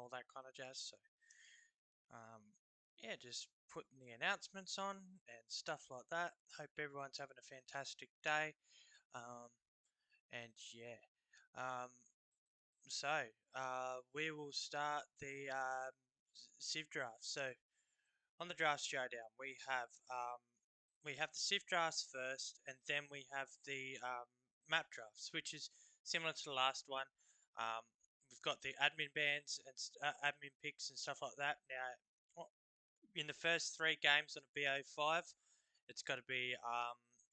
all that kind of jazz. So, yeah, just putting the announcements on and stuff like that. Hope everyone's having a fantastic day. Um, and yeah, um, so we will start the Civ draft. So on the draft showdown, we have the Civ drafts first, and then we have the map drafts, which is similar to the last one. Um, we've got the admin bands and admin picks and stuff like that. Now, in the first 3 games on a BO5, it's got to be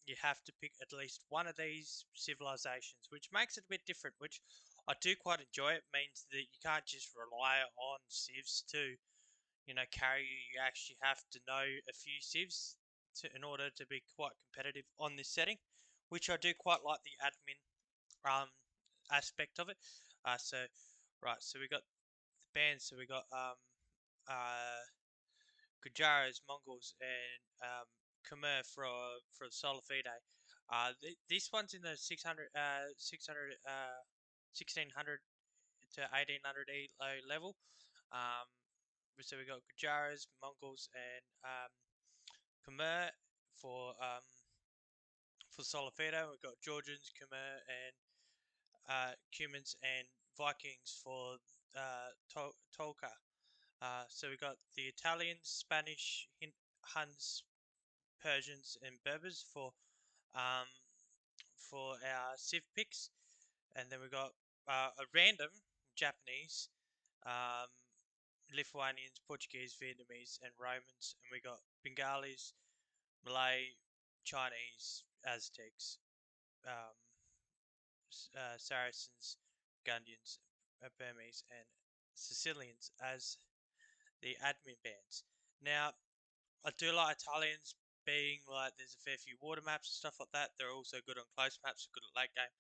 you have to pick at least one of these civilizations, which makes it a bit different. Which I do quite enjoy. It means that you can't just rely on civs to carry you. You actually have to know a few civs in order to be quite competitive on this setting, which I do quite like the admin um aspect of it. So right, so we got the bands. So we got Gujaras, Mongols, and Khmer for Solar Fide. This one's in the 1600 to 1800 elo level. Um, so we got Gujaras, Mongols, and Khmer for Solar Fide. We've got Georgians, Khmer, and Cumans and Vikings for Tolka. So we got the Italians, Spanish, Huns, Persians, and Berbers um, for our Civ picks, and then we got a random Japanese, um, Lithuanians, Portuguese, Vietnamese, and Romans, and we got Bengalis, Malay, Chinese, Aztecs, um, Saracens, Gundians, Burmese, and Sicilians as the admin bands. Now, I do like Italians being like there's a fair few water maps and stuff like that. They're also good on close maps, good at late game,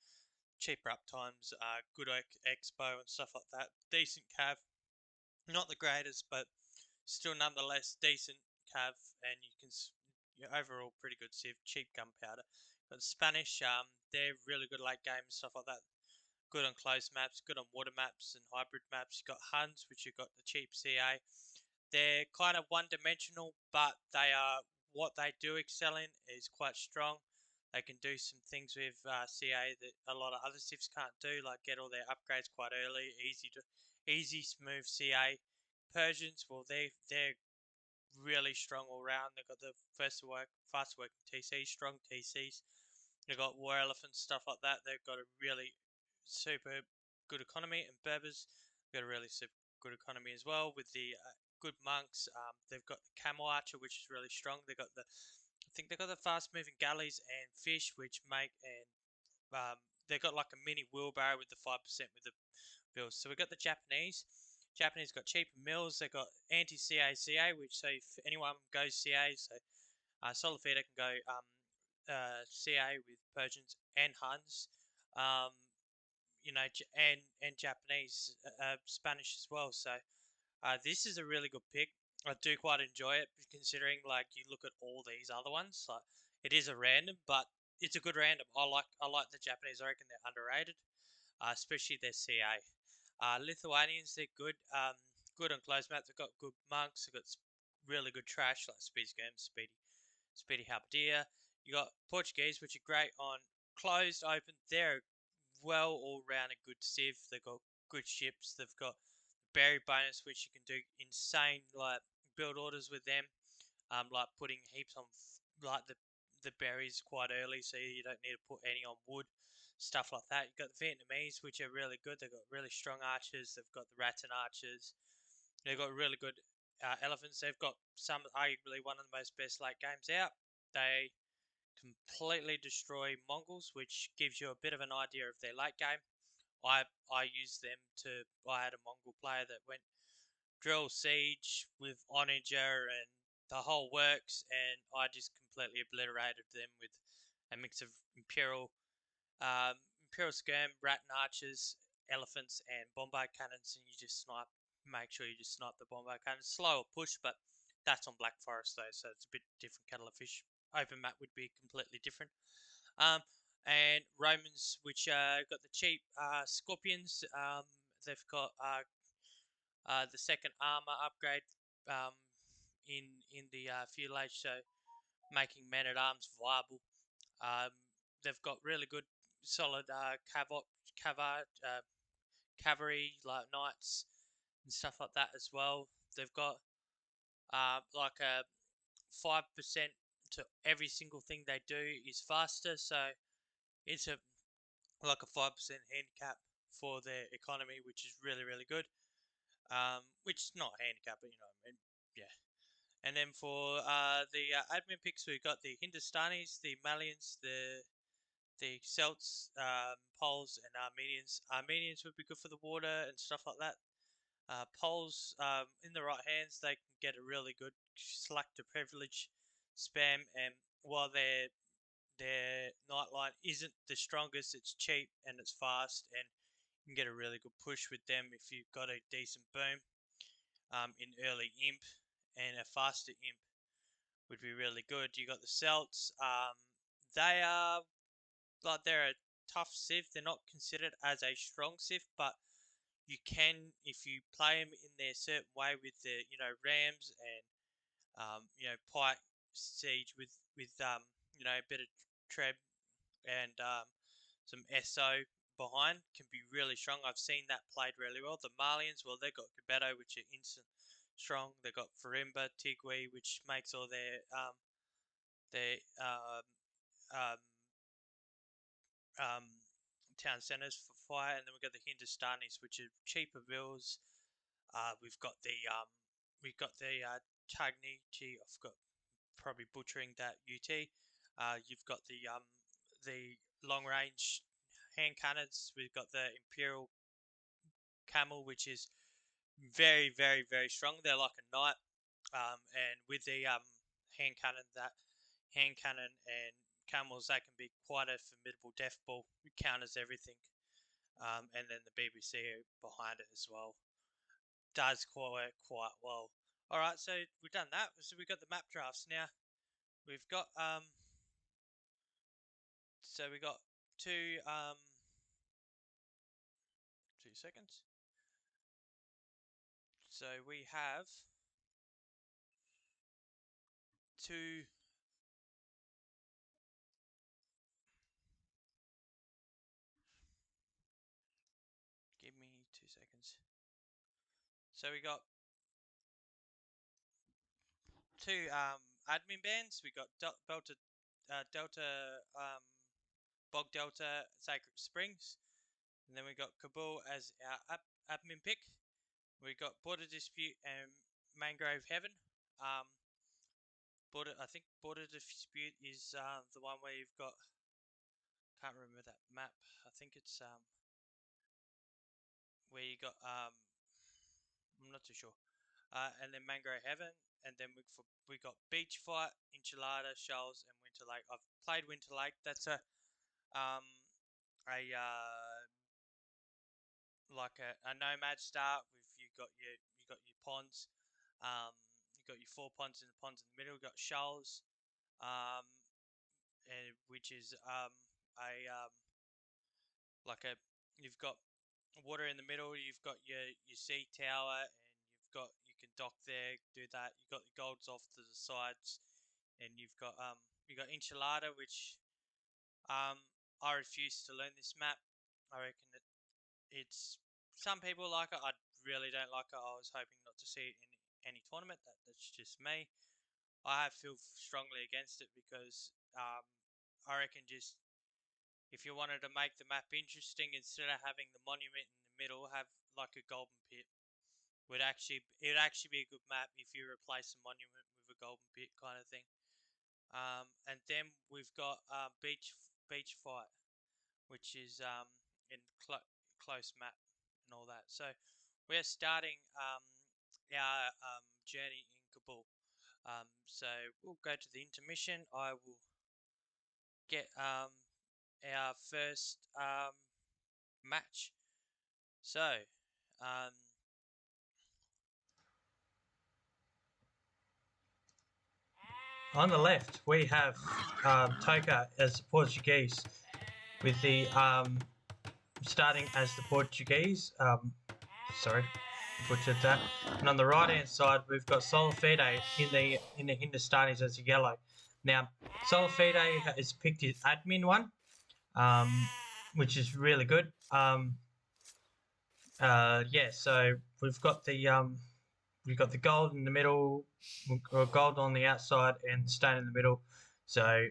cheaper up times, good expo and stuff like that. Decent cav, not the greatest, but still nonetheless decent cav, and you're overall pretty good civ, cheap gunpowder. But Spanish, they're really good late game and stuff like that. Good on close maps, good on water maps and hybrid maps. You've got Huns, which you've got the cheap CA. They're kind of one-dimensional, but they are what they do excel in is quite strong. They can do some things with CA that a lot of other civs can't do, like get all their upgrades quite early, easy smooth CA. Persians, well, they're really strong all round. They've got the fast working TCs, strong TCs. They've got war elephants, stuff like that. They've got a really super good economy, and Berbers got a really super good economy as well with the good monks. They've got the camel archer, which is really strong. I think they've got the fast moving galleys and fish, which make and they've got like a mini wheelbarrow with the 5% with the bills. So we've got the Japanese. Japanese got cheaper mills. They've got anti-CA, which so if anyone goes CA, so Solifida can go CA with Persians and Huns. Um, and Japanese, Spanish as well. So this is a really good pick. I do quite enjoy it, considering like you look at all these other ones. Like it is a random, but it's a good random. I like the Japanese. I reckon they're underrated, especially their CA. Lithuanians, they're good. Good on close maps. They've got good monks. They've got really good trash like Speedy Scam, Speedy Halberdier. You got Portuguese, which are great on closed, open. They're well all rounded good civ. They've got good ships. They've got berry bonus, which you can do insane like build orders with them. Like putting heaps on like the berries quite early, so you don't need to put any on wood, stuff like that. You've got the Vietnamese, which are really good. They've got really strong archers. They've got the rattan archers. They've got really good elephants. They've got some arguably one of the most best late games out. They completely destroy Mongols, which gives you a bit of an idea of their late game. I used them to. I had a Mongol player that went drill siege with onager and the whole works, and I just completely obliterated them with a mix of imperial skirm, rattan archers, elephants, and bombard cannons, and you just snipe. Make sure you just snipe the bombard cannons. Slower push, but that's on Black Forest though, so it's a bit different kettle of fish. Open map would be completely different. Um, and Romans, which got the cheap scorpions. They've got the second armor upgrade in the feudal age, so making men at arms viable. They've got really good, solid cavalry like knights and stuff like that as well. They've got like a 5% to every single thing they do is faster, so it's like a 5% handicap for their economy, which is really good. Which is not a handicap, but you know what I mean. Yeah. And then for the admin picks, we've got the Hindustanis, the Malians, the Celts, Poles, and Armenians. Armenians would be good for the water and stuff like that. Poles, in the right hands, they can get a really good select to privilege spam, and while their nightline isn't the strongest, it's cheap and it's fast, and you can get a really good push with them if you've got a decent boom. In early imp, and a faster imp would be really good. You got the Celts. They are like they're a tough civ. They're not considered as a strong civ, but you can, if you play them in their certain way with the rams and pike siege with a bit of treb and some SO behind, can be really strong. I've seen that played really well. The Malians, well, they've got Gabetto, which are instant strong. They've got Farimba, Tigui, which makes all their um, um, town centres for fire, and then we've got the Hindustanis, which are cheaper bills. We've got the Tagnichi. I've got probably butchering that UT. You've got the long range hand cannons. We've got the Imperial Camel, which is very strong. They're like a knight. And with the hand cannon and camels, they can be quite a formidable death ball. It counters everything. And then the BBC behind it as well does quite well. All right, so we've done that. So we've got the map drafts now. We've got so we got two 2 seconds. So we have two. Give me 2 seconds. So we got two admin bands. We got Delta Bog Delta Sacred Springs, and then we got Kabul as our admin pick. We got Border Dispute and Mangrove Heaven. I think Border Dispute is the one where you've got. Can't remember that map. I think it's where you got. I'm not too sure. And then Mangrove Heaven, and then we got Beach Fight, Enchilada, Shoals, and Winter Lake. I've played Winter Lake. That's a like a nomad start with you got your ponds, you got your 4 ponds in the middle. You got shoals, and which is a like a you've got water in the middle. You've got your sea tower, and you can dock there, do that. You got the golds off to the sides, and you got enchilada, which I refuse to learn this map. I reckon it's some people like it. I really don't like it. I was hoping not to see it in any tournament. That's just me. I feel strongly against it because I reckon just if you wanted to make the map interesting, instead of having the monument in the middle, have like a golden pit. It'd actually be a good map if you replace the monument with a golden pit kind of thing. And then we've got beach fight, which is in close map and all that. So we're starting our journey in Kabul. So we'll go to the intermission. I will get our first match. So on the left we have Toka as the Portuguese, with the starting as the Portuguese. Sorry, butchered that. And on the right hand side, we've got Solifide in the Hindustanis as a yellow. Now, Solifide is picked his admin one, which is really good. Yeah, so we've got the gold in the middle, or gold on the outside, and stone in the middle. So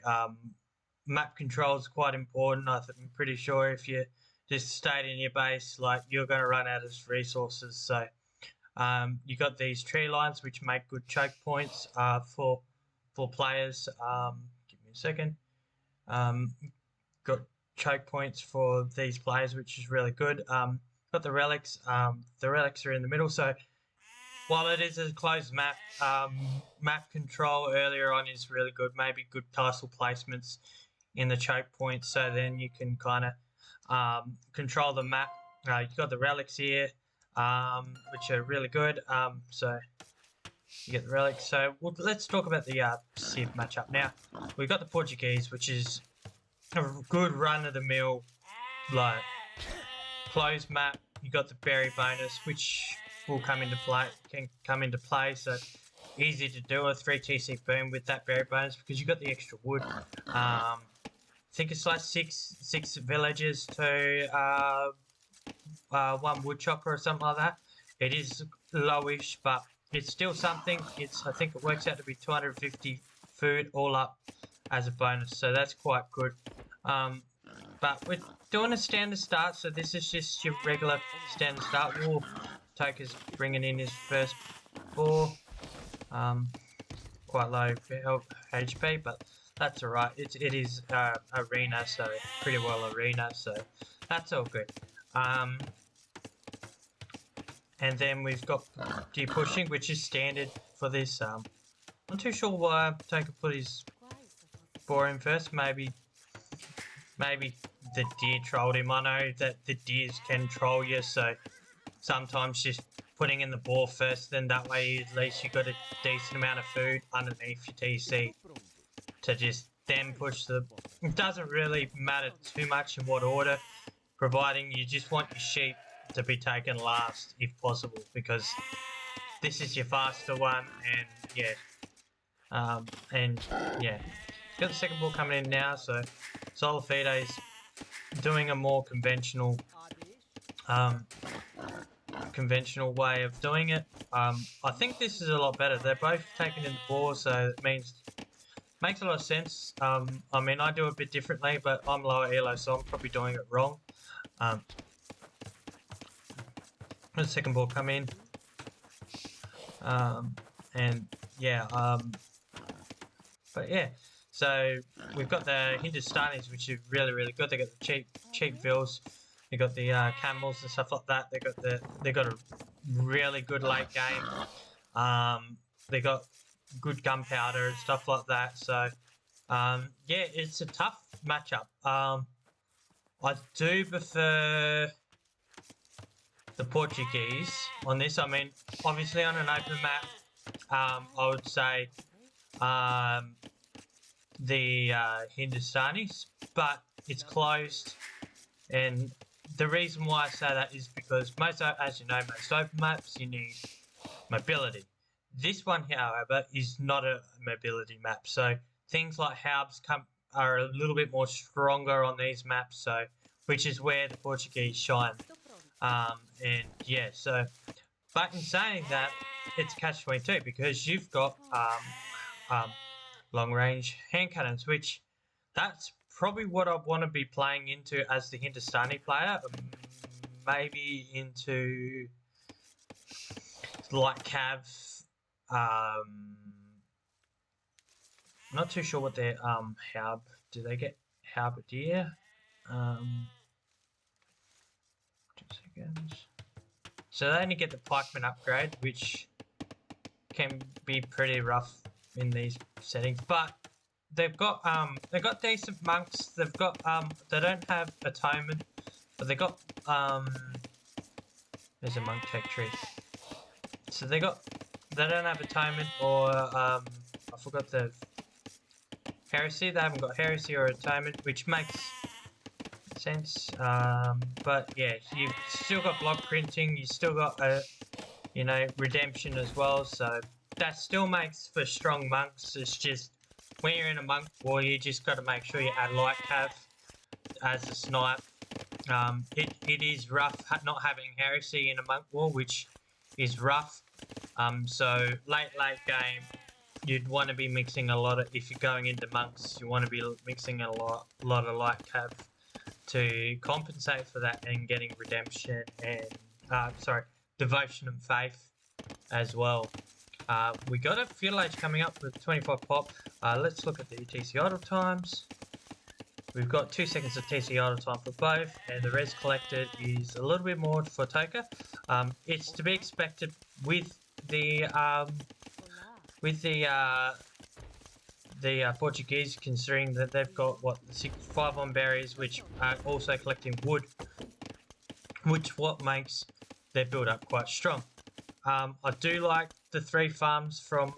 map control is quite important. I'm pretty sure if you just stayed in your base, like you're going to run out of resources. So you got these tree lines which make good choke points for players. Give me a second. Got choke points for these players, which is really good. Got the relics. The relics are in the middle. So while it is a closed map, map control earlier on is really good. Maybe good castle placements in the choke points, so then you can kind of control the map. You've got the relics here, which are really good. So you get the relics. So let's talk about the Civ matchup now. We've got the Portuguese, which is a good run-of-the-mill, like closed map. You got the berry bonus, which will come into play. So easy to do a 3 TC boom with that berry bonus because you got the extra wood. I think it's like six villagers to one woodchopper or something like that. It is lowish, but it's still something. I think it works out to be 250 food all up as a bonus, so that's quite good. But we're doing a standard start, so this is just your regular standard start. Toker's bringing in his first boar. Quite low HP, but that's alright. It is arena, so pretty well arena, so that's all good. And then we've got deer pushing, which is standard for this. I'm not too sure why Toker put his boar in first. Maybe the deer trolled him. I know that the deers can troll you, so sometimes just putting in the boar first, then that way at least you got a decent amount of food underneath your TC to just then push the... It doesn't really matter too much in what order, providing you just want your sheep to be taken last if possible, because this is your faster one, and yeah. Got the second ball coming in now, so Solifide's doing a more conventional way of doing it. I think this is a lot better. They're both taking in the ball, so it makes a lot of sense. I mean, I do it a bit differently, but I'm lower elo, so I'm probably doing it wrong. The second ball come in, but yeah. So we've got the Hindustanis, which are really good. They got the cheap vills. They got the camels and stuff like that. They got a really good late game. They got good gunpowder and stuff like that. So yeah, it's a tough matchup. I do prefer the Portuguese on this. I mean, obviously on an open map, I would say the Hindustanis, but it's closed, and the reason why I say that is because as you know, most open maps you need mobility. This one, however, is not a mobility map, so things like Haubs are a little bit more stronger on these maps, so which is where the Portuguese shine. And yeah, so but in saying that, it's catch-22 because you've got long-range hand cannons, which that's probably what I want to be playing into as the Hindustani player. Maybe into like Cav. Not too sure what their Haub. Do they get Halberdier? 2 seconds. So they only get the pikeman upgrade, which can be pretty rough in these settings, but they've got decent monks. They've got they don't have atonement, but they got there's a monk tech tree. So they don't have atonement or I forgot the heresy. They haven't got heresy or atonement, which makes sense. But yeah, you've still got block printing. You still got you know, redemption as well. So that still makes for strong monks. It's just when you're in a monk war, you just got to make sure you add light cav as a snipe. It is rough not having heresy in a monk war, which is rough. So late game, you'd want to be mixing a lot of, if you're going into monks, you want to be mixing a lot of light cav to compensate for that, and getting redemption and devotion and faith as well. We got a fuel age coming up with 25 pop. Let's look at the TC idle times. We've got 2 seconds of TC idle time for both, and the res collected is a little bit more for Toka. It's to be expected with the Portuguese, considering that they've got what, 5 on berries, which are also collecting wood, which what makes their build up quite strong. I do like the 3 farms from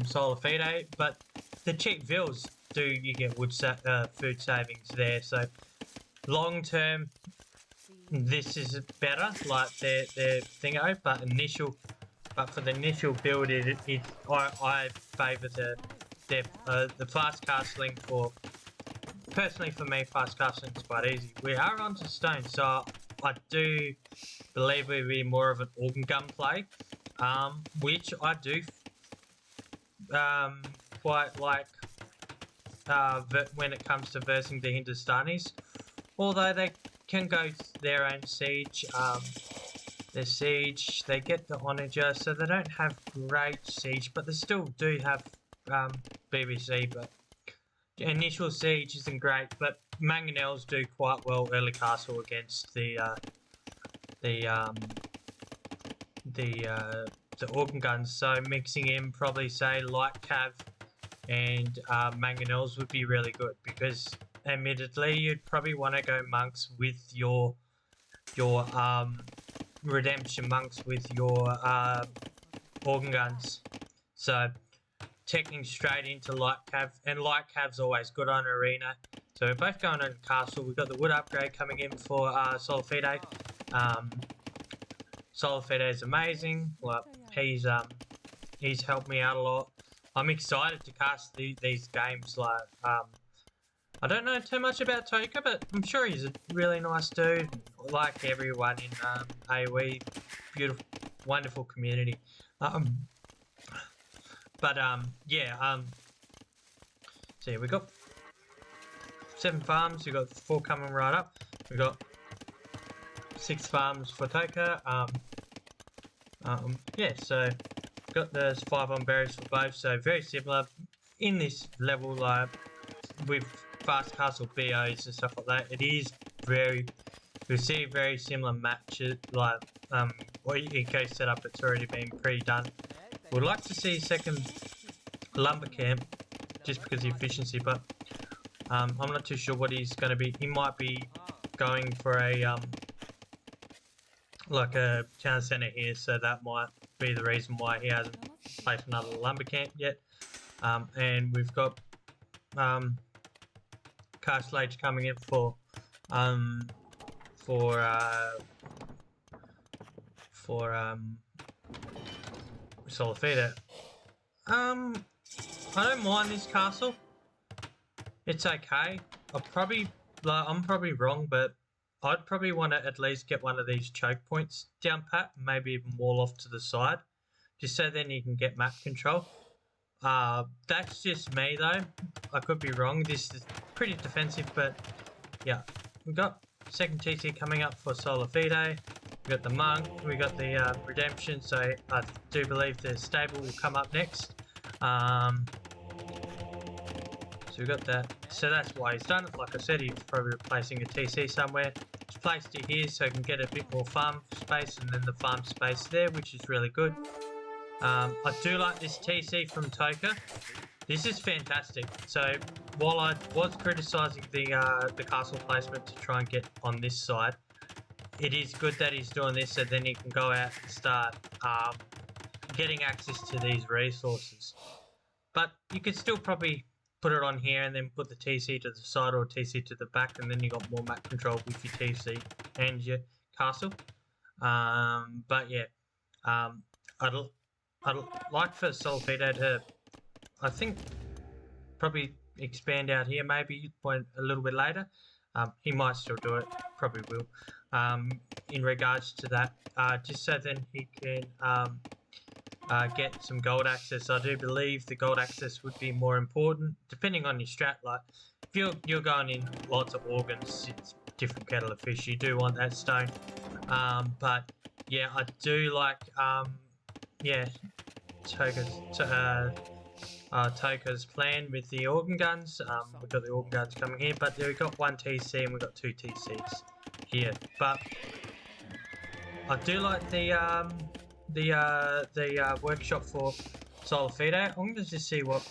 Solar Fide, but the cheap vills you get food savings there. So long term, this is better, like their thingo, but for the initial build, I favour the fast castling for. Personally, for me, fast casting is quite easy. We are onto stone, so I do believe we'd be more of an organ gun play, which I do quite like when it comes to versing the Hindustanis. Although they can go their own siege, their siege, they get the onager, so they don't have great siege, but they still do have BBC, but initial siege isn't great, but mangonels do quite well early castle against the organ guns. So mixing in probably say light cav and mangonels would be really good, because admittedly you'd probably want to go monks with your redemption monks with your organ guns. So teching straight into light cav, and light cav's always good on arena. So we're both going on castle. We've got the wood upgrade coming in for Solar Fide. Solar Fide is amazing. Like, he's helped me out a lot. I'm excited to cast these games. Like, I don't know too much about Toka, but I'm sure he's a really nice dude. Like everyone in AoE, beautiful, wonderful community. So yeah, we got 7 farms. We got 4 coming right up. We got 6 farms for Toka. Yeah, so got the 5 on berries for both. So very similar in this level, like with fast castle BOs and stuff like that. It is we see very similar matches, like what eco setup. It's already been pre-done. Would like to see a second lumber camp, just because of efficiency, but I'm not too sure what he's going to be. He might be going for a like a town centre here, so that might be the reason why he hasn't placed another lumber camp yet. And we've got Castle Age coming in for Solar Fide. I don't mind this castle. It's okay. I'm probably wrong, but I'd probably want to at least get one of these choke points down pat, maybe even wall off to the side, just so then you can get map control. That's just me though. I could be wrong. This is pretty defensive, but yeah. We got second TC coming up for Solar Fide. We got the monk. We got the redemption. So I do believe the stable will come up next. So we got that. So that's why he's done it. Like I said, he's probably replacing a TC somewhere. He's placed it here so he can get a bit more farm space, and then the farm space there, which is really good. I do like this TC from Toka. This is fantastic. So while I was criticising the castle placement to try and get on this side, it is good that he's doing this, so then he can go out and start getting access to these resources. But you could still probably put it on here and then put the TC to the side or TC to the back, and then you got more map control with your TC and your castle. But yeah, I'd like for Solfido to, I think, probably expand out here maybe a little bit later. He might still do it, probably will. In regards to that, just so then he can get some gold access. I do believe the gold access would be more important, depending on your strat. Like, if you're going in lots of organs, it's different kettle of fish. You do want that stone, but yeah, I do like Toka's plan with the organ guns. We've got the organ guns coming here, but we've got one TC and we've got two TCs here. But I do like the workshop for Solfido. I'm going to just see what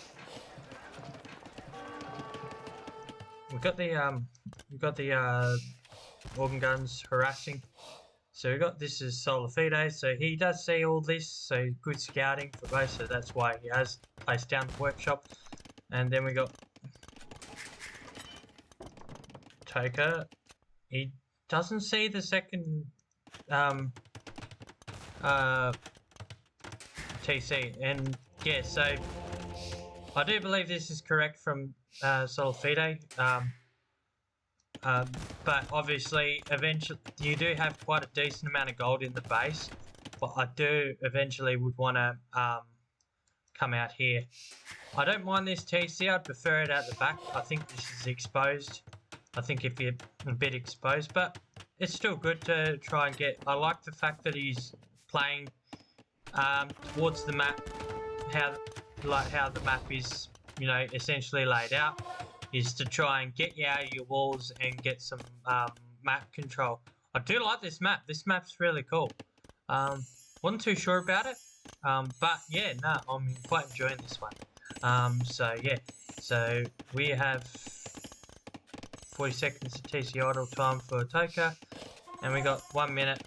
we've got. The organ guns harassing. So we got this is Solfido. So he does see all this. So good scouting for both. So that's why he has placed down the workshop. And then we got Toka. He doesn't see the second TC, and yeah, so I do believe this is correct from Solfido, but obviously eventually you do have quite a decent amount of gold in the base, but I do eventually would want to come out here. I don't mind this TC, I'd prefer it out the back. I think this is exposed. I think if you're a bit exposed, but it's still good to try and get. I like the fact that he's playing towards the map, how the map is, essentially laid out, is to try and get you out of your walls and get some map control. I do like this map. This map's really cool. Wasn't too sure about it, but yeah, no, I'm quite enjoying this one. So yeah, so we have 40 seconds of TC idle time for Toka, and we got 1 minute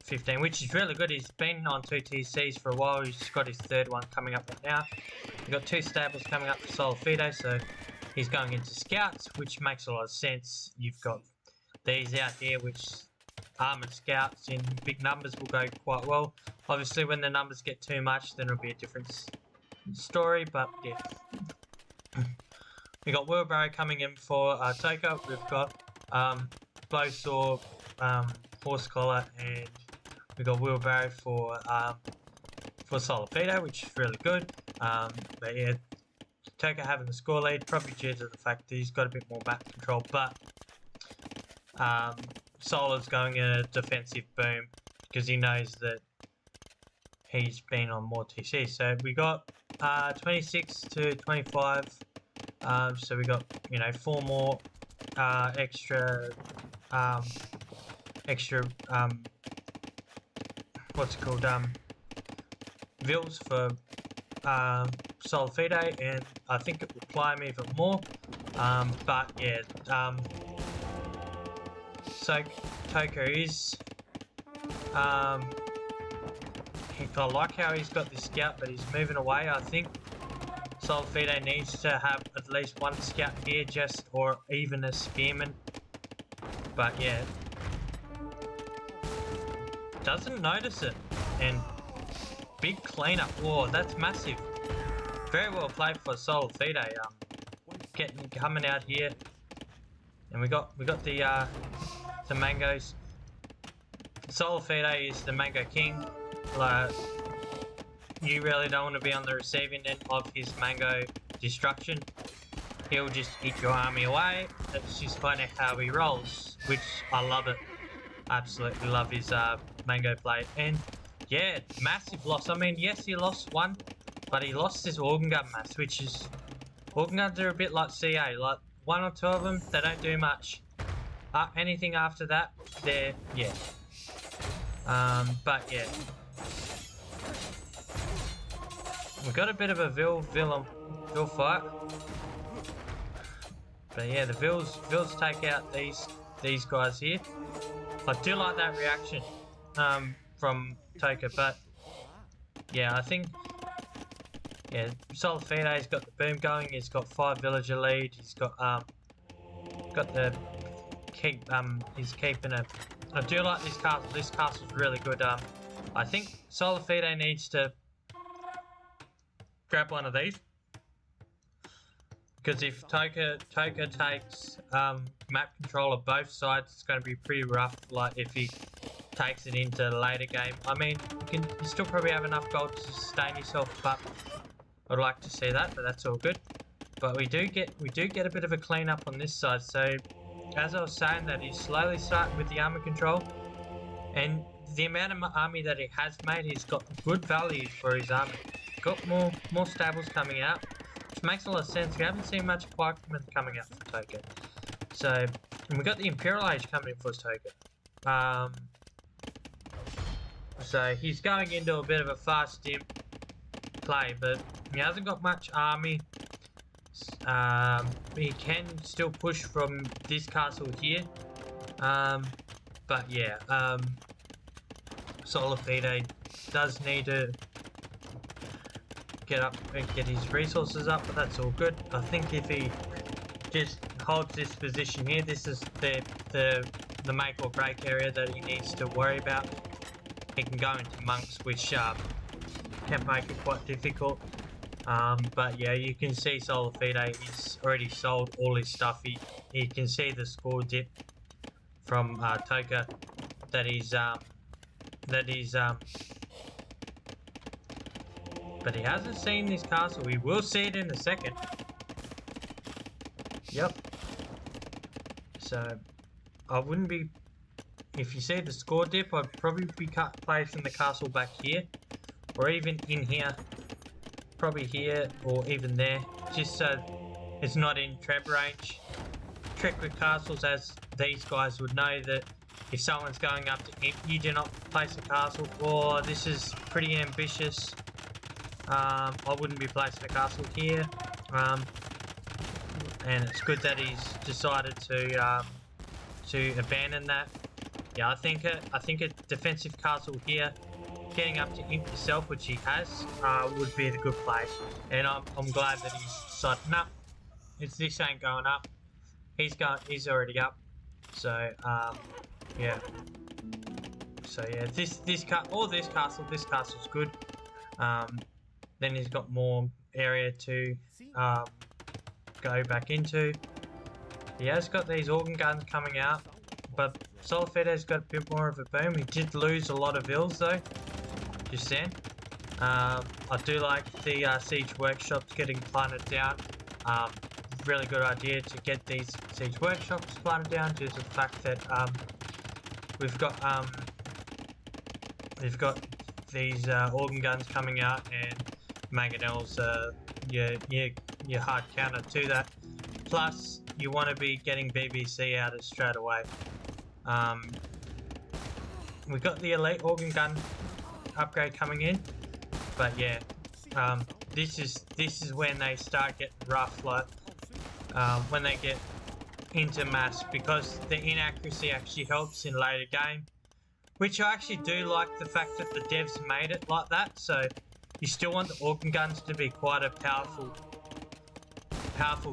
15, which is really good. He's been on 2 TCs for a while. He's got his third one coming up right now. We've got 2 stables coming up for Solfido, so he's going into scouts, which makes a lot of sense. You've got these out here, which armoured scouts in big numbers will go quite well. Obviously, when the numbers get too much, then it'll be a different story, but yeah. We got wheelbarrow coming in for Toka. We've got blowsaw, horse collar, and we got wheelbarrow for Solfido, which is really good. But yeah, Toka having the score lead, probably due to the fact that he's got a bit more map control, but Solar's going in a defensive boom because he knows that he's been on more TC. So we got 26 to 25. So we got 4 more extra what's it called, vills for Solfido, and I think it will climb even more. But yeah, so Toka is I like how he's got this scout, but he's moving away. I think Solfido needs to have at least 1 scout here, or even a spearman. But yeah, doesn't notice it, and big cleanup. Whoa, that's massive. Very well played for Solfido. Coming out here, and we got the mangoes. Solfido is the mango king. Like, you really don't want to be on the receiving end of his mango destruction. He'll just eat your army away. That's just kind of how he rolls, which I love it. Absolutely love his mango play. And yeah, massive loss. I mean, yes, he lost 1, but he lost his organ gun mass, which is, organ guns are a bit like CA. Like 1 or 2 of them, they don't do much. Anything after that, they're, yeah. But yeah. We've got a bit of a Vil fight. But yeah, the Vils take out these guys here. I do like that reaction from Toka, but yeah, I think Solfido's got the boom going. He's got 5 villager lead. He's got the he's keeping a I do like this castle. This castle's really good. I think Solifide needs to grab one of these. Because if Toka takes map control of both sides, it's going to be pretty rough. Like if he takes it into the later game. I mean, you still probably have enough gold to sustain yourself, but I'd like to see that. But that's all good. But we do get a bit of a cleanup on this side. So as I was saying, that he's slowly starting with the armor control, and the amount of army that he has made, he's got good value for his army. Got more stables coming out. Which makes a lot of sense. We haven't seen much pikemen coming out for Toka. So, and we got the Imperial Age coming in for Toka. So he's going into a bit of a fast dim play, but he hasn't got much army. He can still push from this castle here. But yeah, Solifide does need to get up and get his resources up, but that's all good. I think if he just holds this position here, this is the make or break area that he needs to worry about. He can go into monks, which can make it quite difficult. But yeah, you can see Solifide, he's already sold all his stuff. He can see the score dip from Toka that he's but he hasn't seen this castle. We will see it in a second. Yep. So I wouldn't be, if you see the score dip, I'd probably be placing the castle back here, or even in here, probably here or even there, just so it's not in trap range. Trick with castles, as these guys would know, that if someone's going up to imp, you do not place a castle. Or this is pretty ambitious. I wouldn't be placing a castle here. And it's good that he's decided to abandon that. Yeah, I think a defensive castle here, getting up to imp yourself, which he has, would be the good play. And I'm glad that he's decided, no, this ain't going up. He's already up. So yeah. So yeah, this castle's good. Then he's got more area to go back into. He has got these organ guns coming out, but Solifide's got a bit more of a boom. He did lose a lot of vills though, just then. I do like the siege workshops getting planted down. Really good idea to get these siege workshops planted down due to the fact that we've got these organ guns coming out, and mangonels your hard counter to that. Plus, you want to be getting BBC out of straight away. We've got the elite organ gun upgrade coming in, but yeah, this is when they start getting rough. Like when they get into mass, because the inaccuracy actually helps in later game, which I actually do like the fact that the devs made it like that. So you still want the organ guns to be quite a powerful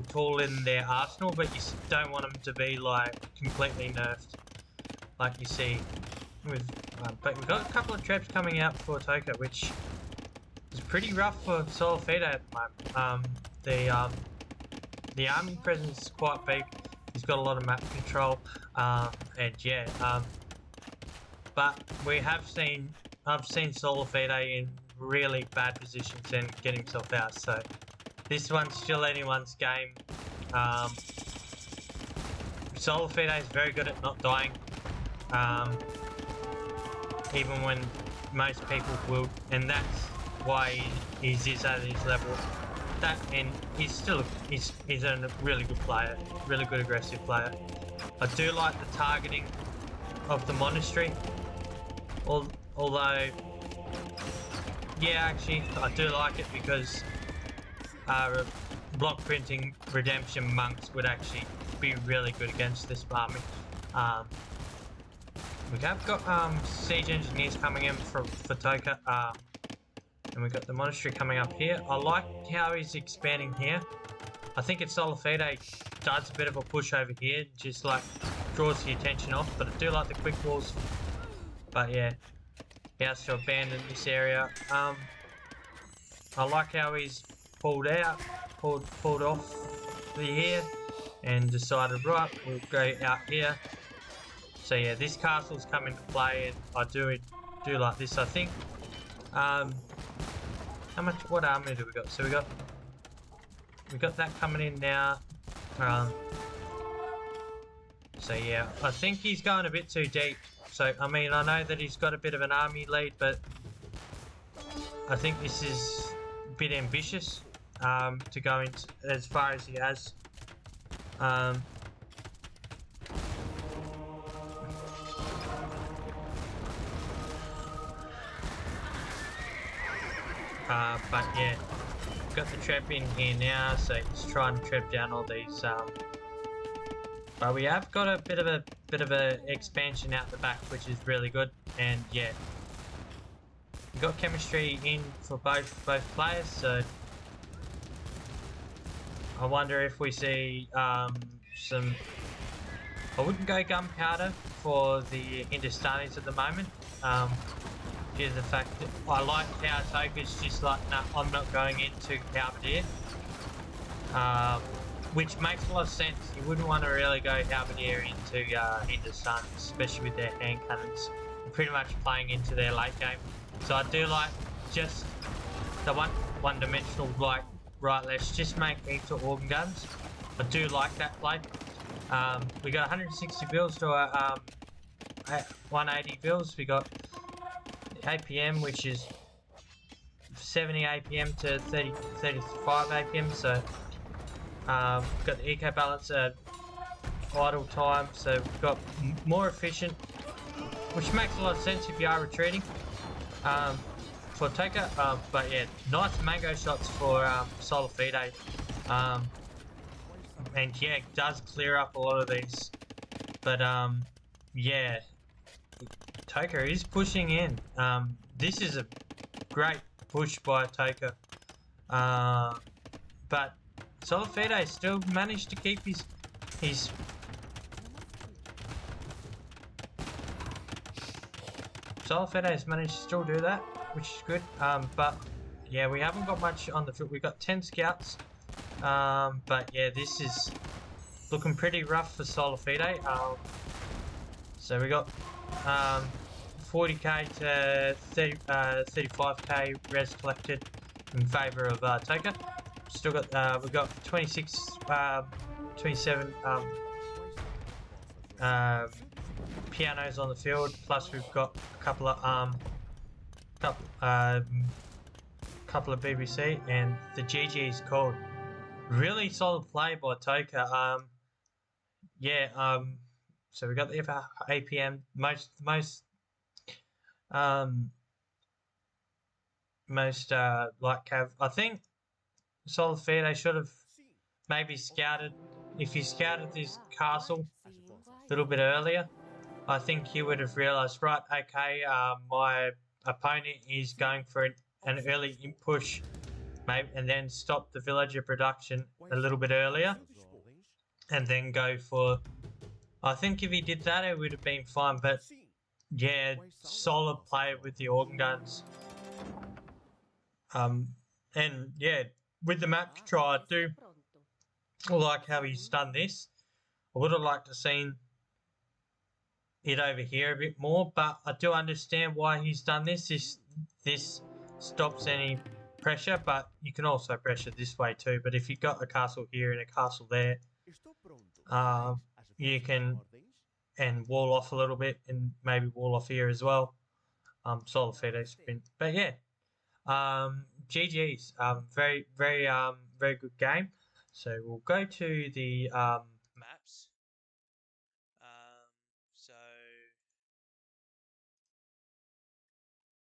tool in their arsenal, but you don't want them to be like completely nerfed, like you see with. But we've got a couple of traps coming out for Toka, which is pretty rough for Solifide at the moment. The army presence is quite big. He's got a lot of map control, and yeah. But I've seen Solifide in really bad positions and get himself out. So this one's still anyone's game. Solifide is very good at not dying, even when most people will, and that's why he's at his levels. That, and he's a really good player, really good aggressive player. I do like the targeting of the monastery, although yeah, actually I do like it because block printing redemption monks would actually be really good against this army. We have got siege engineers coming in for Toka, and we've got the monastery coming up here. I like how he's expanding here. I think it's Solifide does a bit of a push over here, just like draws the attention off, but I do like the quick walls. But yeah, he has to abandon this area. I like how he's pulled off the here and decided, right, we'll go out here. So yeah, this castle's come into play, and I do like this. I think. What army do we got? So we got that coming in now. So yeah, I think he's going a bit too deep. So I mean, I know that he's got a bit of an army lead, but I think this is a bit ambitious to go into as far as he has. But yeah, got the trap in here now, so he's trying to trap down all these. But we have got a bit of a expansion out the back, which is really good. And yeah, we got chemistry in for both players. So I wonder if we see some. I wouldn't go gunpowder for the Hindustanis at the moment. Due to the fact that I like how Toka's just like, no, I'm not going into halberdier. Which makes a lot of sense. You wouldn't want to really go halberdier into Hindustan, especially with their hand cannons. You're pretty much playing into their late game. So I do like just the one-dimensional, like, right, let's just make heaps of organ guns. I do like that play. We got 160 bills to 180 bills. We got APM, which is 70 APM to 35 APM. So we've got the eco balance at idle time, so we've got more efficient, which makes a lot of sense if you are retreating for Toka. But yeah, nice mango shots for Solar Fide. And yeah, it does clear up a lot of these. But yeah, Toka is pushing in. This is a great push by Toka. But Solar Fide still managed to keep his Solar Fide has managed to still do that, which is good. But yeah, we haven't got much on the field. We've got 10 scouts. But yeah, this is looking pretty rough for Solar Fide. So we got 40k to 35k res collected in favour of Toka. Still got we've got 26, 27 pianos on the field. Plus we've got a couple of BBC, and the GG is called. Really solid play by Toka. Yeah. So we got the APM most like Cav. I think Solar Fide should have maybe scouted. If he scouted this castle a little bit earlier, I think he would have realised, right, okay, my opponent is going for an early push, maybe, and then stop the villager production a little bit earlier, and then go for. I think if he did that, it would have been fine. But yeah, solid play with the organ guns. And yeah, with the map control, I do like how he's done this. I would have liked to seen it over here a bit more, but I do understand why he's done this. This stops any pressure, but you can also pressure this way too. But if you've got a castle here and a castle there, you can and wall off a little bit and maybe wall off here as well. Solar Fide spin, but yeah, GG's. Very good game. So we'll go to the maps. So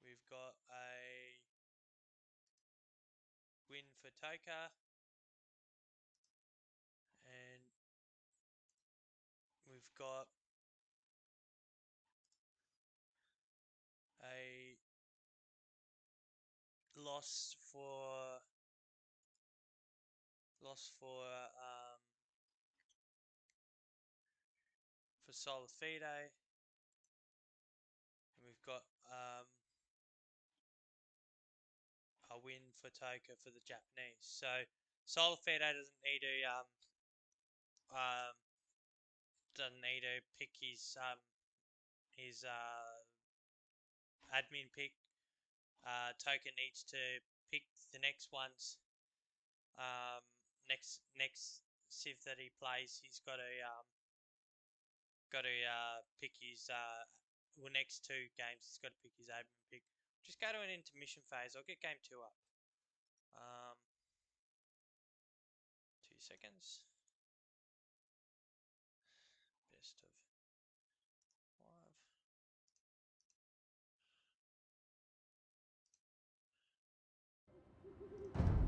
we've got a win for Toka, and we've got a loss for Solar Fide. And we've got a win for Toka for the Japanese. So Solar Fide doesn't need to pick his admin pick. Toka needs to pick the next ones. Next civ that he plays, he's got to pick his next 2 games he's got to pick his admin pick. Just go to an intermission phase. I'll get game 2 up. 2 seconds. Best of 5.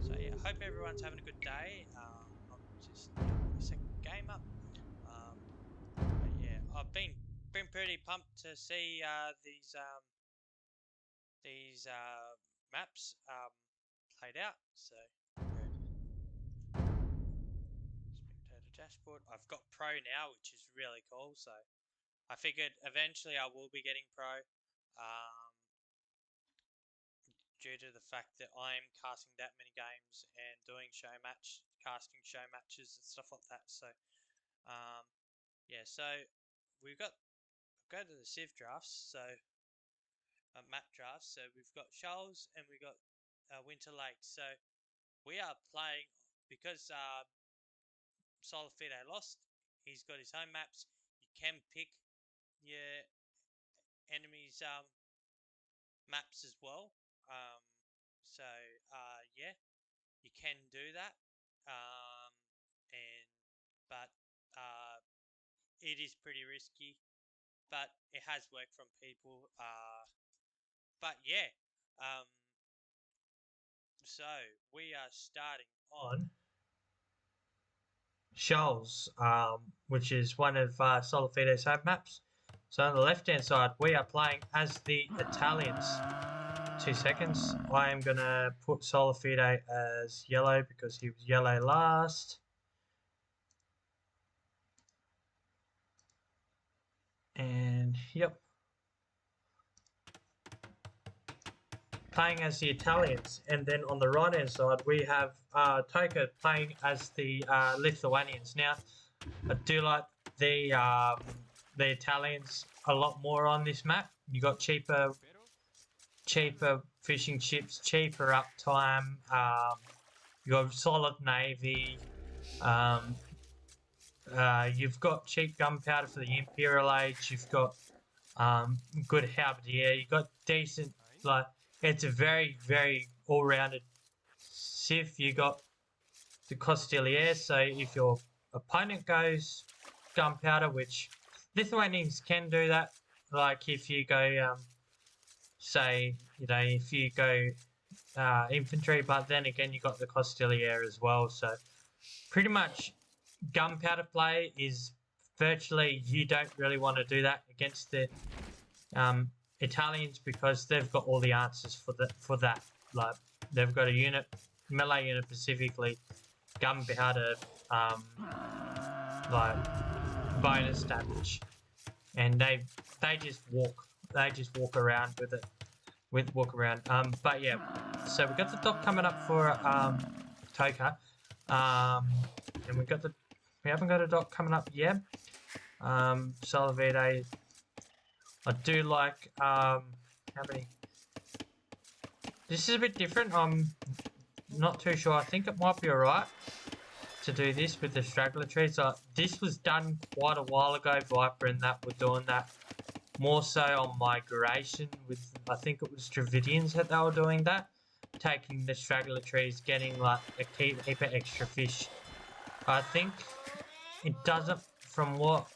So yeah, hope everyone's having a good day. I'm just getting the second game up. But yeah, I've been pretty pumped to see these maps played out. So spectator dashboard. I've got pro now, which is really cool. So I figured eventually I will be getting pro. Due to the fact that I'm casting that many games and doing casting show matches and stuff like that. So, yeah. So we've got go to the Civ drafts. So map drafts. So we've got Shoals and we've got Winter Lake. So we are playing because Solar Fide lost. He's got his own maps. You can pick your enemies' maps as well. So yeah, you can do that. But it is pretty risky. But it has worked from people. But yeah. So we are starting on Shoals, which is one of Solar Fide's home maps. So on the left-hand side, we are playing as the Italians. 2 seconds. I am going to put Solar Fide as yellow because he was yellow last. And, yep. Playing as the Italians. And then on the right-hand side, we have Toka playing as the Lithuanians. Now, I do like the Italians a lot more on this map. You got cheaper fishing ships, cheaper uptime. You got solid navy. You've got cheap gunpowder for the Imperial Age. You've got good halberdier. You've got decent, it's a very, very all-rounded civ. You got the Costelier, so if your opponent goes gunpowder, which Lithuanians can do that, like if you go, if you go infantry, but then again you got the Costelier as well, so pretty much gunpowder play is virtually, you don't really want to do that against the Italians because they've got all the answers for that. Like they've got a melee unit specifically, gunpowder, like bonus damage, and they just walk around with it. But yeah, so we've got the dock coming up for Toka, and we haven't got a dock coming up yet. Solar Fide, I do like how many. This is a bit different. I'm not too sure. I think it might be alright to do this with the straggler trees. This was done quite a while ago. Viper and that were doing that more so on migration with, I think it was Dravidians that they were doing that, taking the straggler trees, getting like a heap of extra fish. I think it doesn't, from what,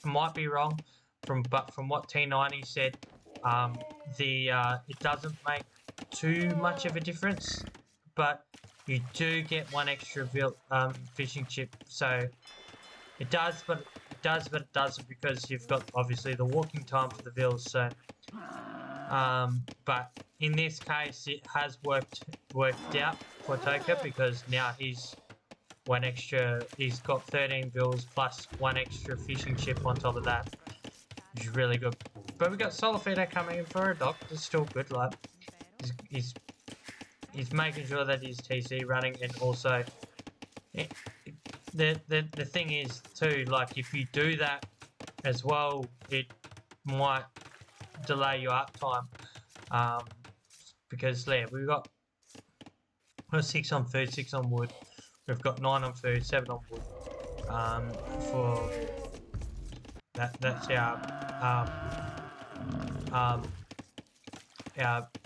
might be wrong, but from what T90 said, it doesn't make too much of a difference, but you do get one extra fishing chip, so it does, but it doesn't because you've got obviously the walking time for the vills. So, but in this case, it has worked out for Toka because now he's one extra. He's got 13 bills plus one extra fishing chip on top of that, which is really good. But we got Solifito coming in for a dock. That's still good. Like he's making sure that his TC running, and also the thing is too, like if you do that as well, it might delay your uptime. Because yeah, we've got 6 on food, 6 on wood. We've got 9 on food, 7 on wood. For that's our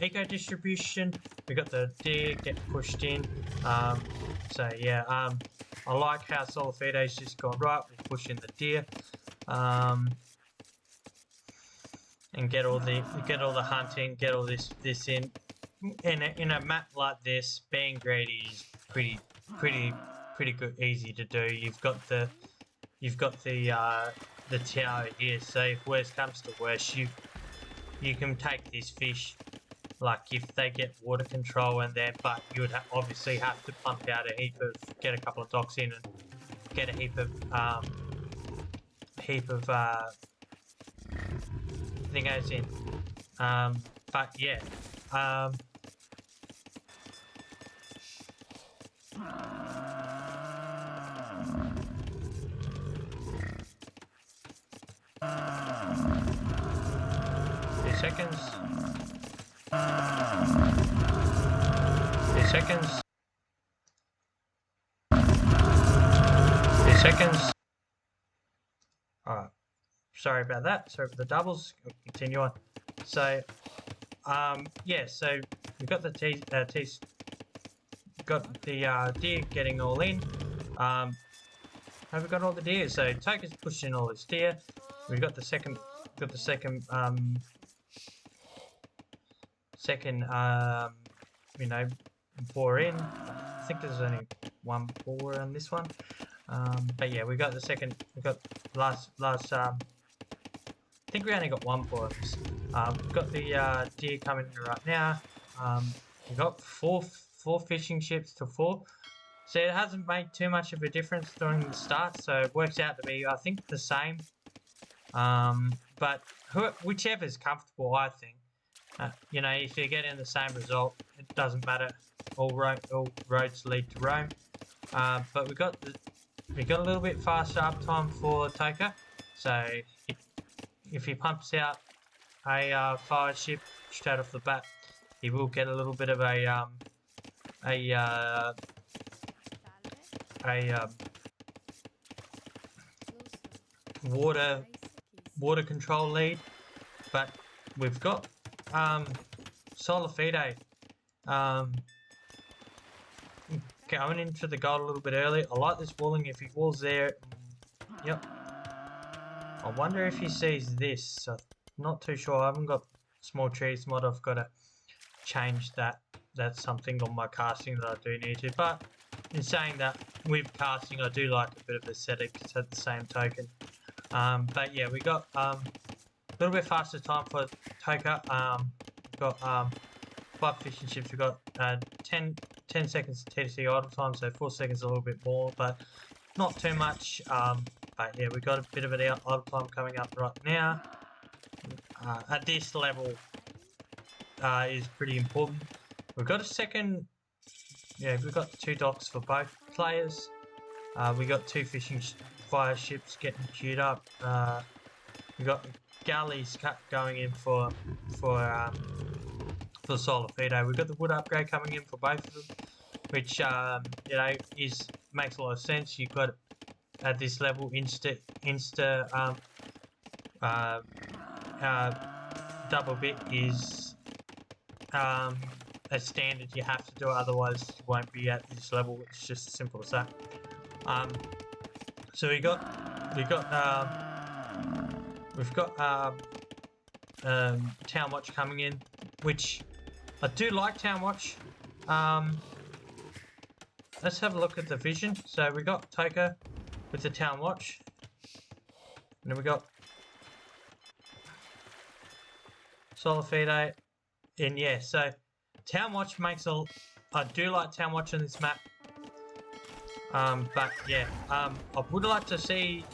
eco distribution. We got the deer get pushed in. So yeah, I like how Solifito's just gone right. We push in the deer, and get all the hunting, get all this in. In a map like this, being greedy is pretty good, easy to do. You've got the tower here, so if worst comes to worst, you can take this fish. Like if they get water control and then, but you would obviously have to pump out get a couple of docks in and get a heap of thingos in. But yeah, 2 seconds. 2 seconds. 2 seconds. Alright. Sorry about that. Sorry for the doubles. I'll continue on. So, yeah, so we've got the deer getting all in. Have we got all the deer? So Toker's pushing all his deer. We've got the second you know, pour in. I think there's only one pour on this one. But yeah, we got the second. We got last. I think we only got one pour on this. We've got the deer coming in right now. We've got four fishing ships to 4. So it hasn't made too much of a difference during the start. So it works out to be, I think, the same. But whichever's comfortable, I think. You know, if you're getting the same result, it doesn't matter. All roads lead to Rome. But we got a little bit faster uptime for Toker. So if he pumps out a fire ship straight off the bat, he will get a little bit of a water control lead. But we've got Solifito going into the goal a little bit early. I like this walling. If he walls there, yep. I wonder if he sees this. I'm not too sure. I haven't got small trees mod. I've got to change that. That's something on my casting that I do need to. But in saying that, with casting, I do like a bit of aesthetics at the same token. But yeah, we got a little bit faster time for Toker. We've got 5 fishing ships. We've got 10 seconds TTC idle time, so 4 seconds a little bit more, but not too much. But yeah, we've got a bit of an idle time coming up right now. At this level is pretty important. We've got a second, yeah, we've got 2 docks for both players. We got 2 fishing fire ships getting queued up. We got galleys going in for Solifito. We've got the wood upgrade coming in for both of them, which you know, makes a lot of sense. You've got at this level insta double bit is a standard. You have to do it, otherwise you won't be at this level. It's just as simple as that. So we've got Town Watch coming in, which I do like Town Watch. Let's have a look at the vision. So we got Toker with the Town Watch, and then we got Solifito. And yeah, so Town Watch makes I do like Town Watch on this map. But yeah, I would like to see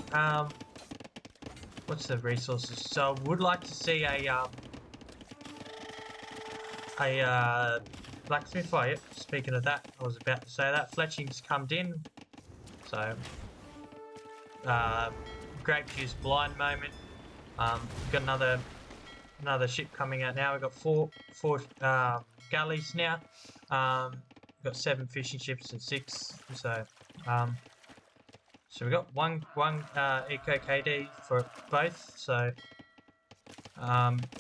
what's the resources? So I would like to see a blacksmith fire. Speaking of that, I was about to say that Fletching's come in, so grape juice blind moment. We've got another ship coming out now. We've got four galleys now. We've got 7 fishing ships and 6. So we got one eco KD for both. So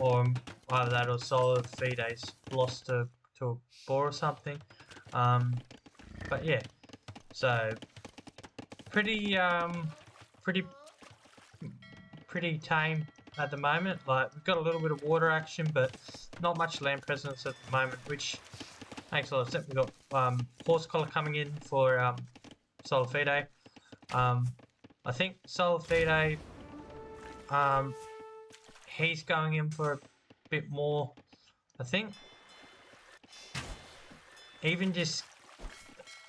or either that or solid fides lost to a boar or something. But yeah, so pretty pretty tame at the moment. Like, we've got a little bit of water action, but not much land presence at the moment, which makes a lot of sense. We've got horse collar coming in for Solifide. I think Solifide, he's going in for a bit more. I think even just,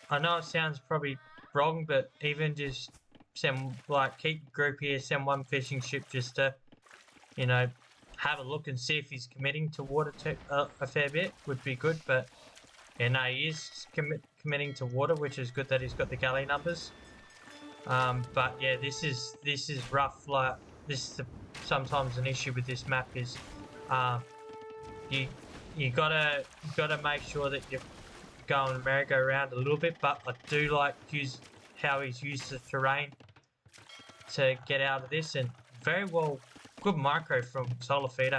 I know it sounds probably wrong, but even just send, like, keep your group here, send one fishing ship just to, you know, have a look and see if he's committing to water a fair bit would be good. But yeah, no, he is committing to water, which is good that he's got the galley numbers. But yeah, this is rough. Like, this is sometimes an issue with this map is you gotta make sure that you're going merry-go-round a little bit. But I do like how he's used the terrain to get out of this, and very well, good micro from Solifide.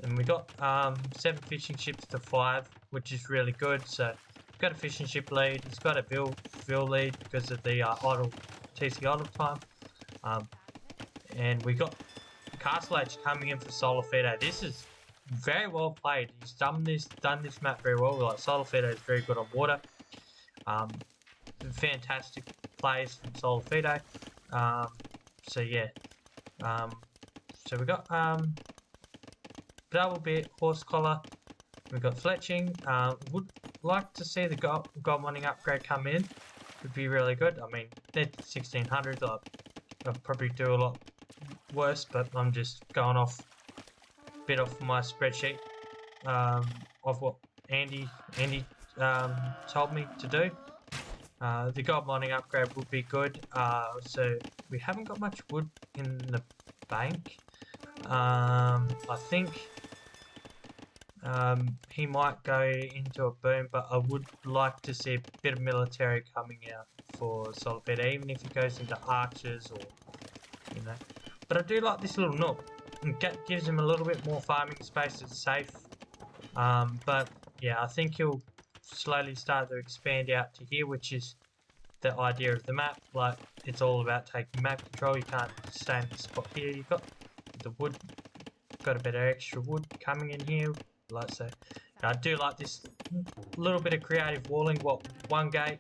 And we got 7 fishing ships to 5, which is really good. So we've got a fishing ship lead. He's got a Vil lead because of the TC idle time. And we got Castle Age coming in for Solifide. This is very well played. He's done this map very well. Like, Solifide is very good on water. Fantastic plays from Solifide. So yeah. So we got double bit horse collar. We've got fletching. Would like to see the gold mining upgrade come in. Would be really good. I mean, they're 1600. I'll probably do a lot worse, but I'm just going off a bit off my spreadsheet of what Andy told me to do. The gold mining upgrade would be good. So we haven't got much wood in the bank. I think he might go into a boom, but I would like to see a bit of military coming out for Solifide, even if he goes into archers or, you know. But I do like this little nook. It gives him a little bit more farming space. It's safe. But yeah, I think he'll slowly start to expand out to here, which is the idea of the map. Like, it's all about taking map control. You can't stay in the spot here. You've got the wood, got a bit of extra wood coming in here. Like, so I do like this little bit of creative walling. What, one gate,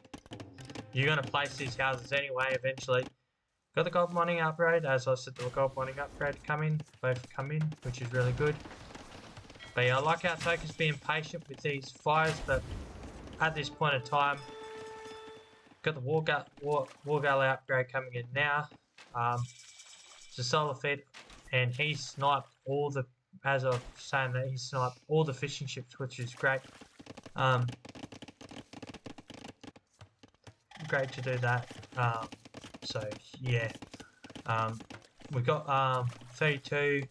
you're going to place these houses anyway eventually. Got the gold mining upgrade. As I said, the gold mining upgrade both come in, which is really good. But yeah, I like our Toka's being patient with these fires, but at this point in time, got the war galley upgrade coming in now. It's a solar fed, and he sniped all the, as I was saying, that he sniped all the fishing ships, which is great. Great to do that. So yeah, we got 32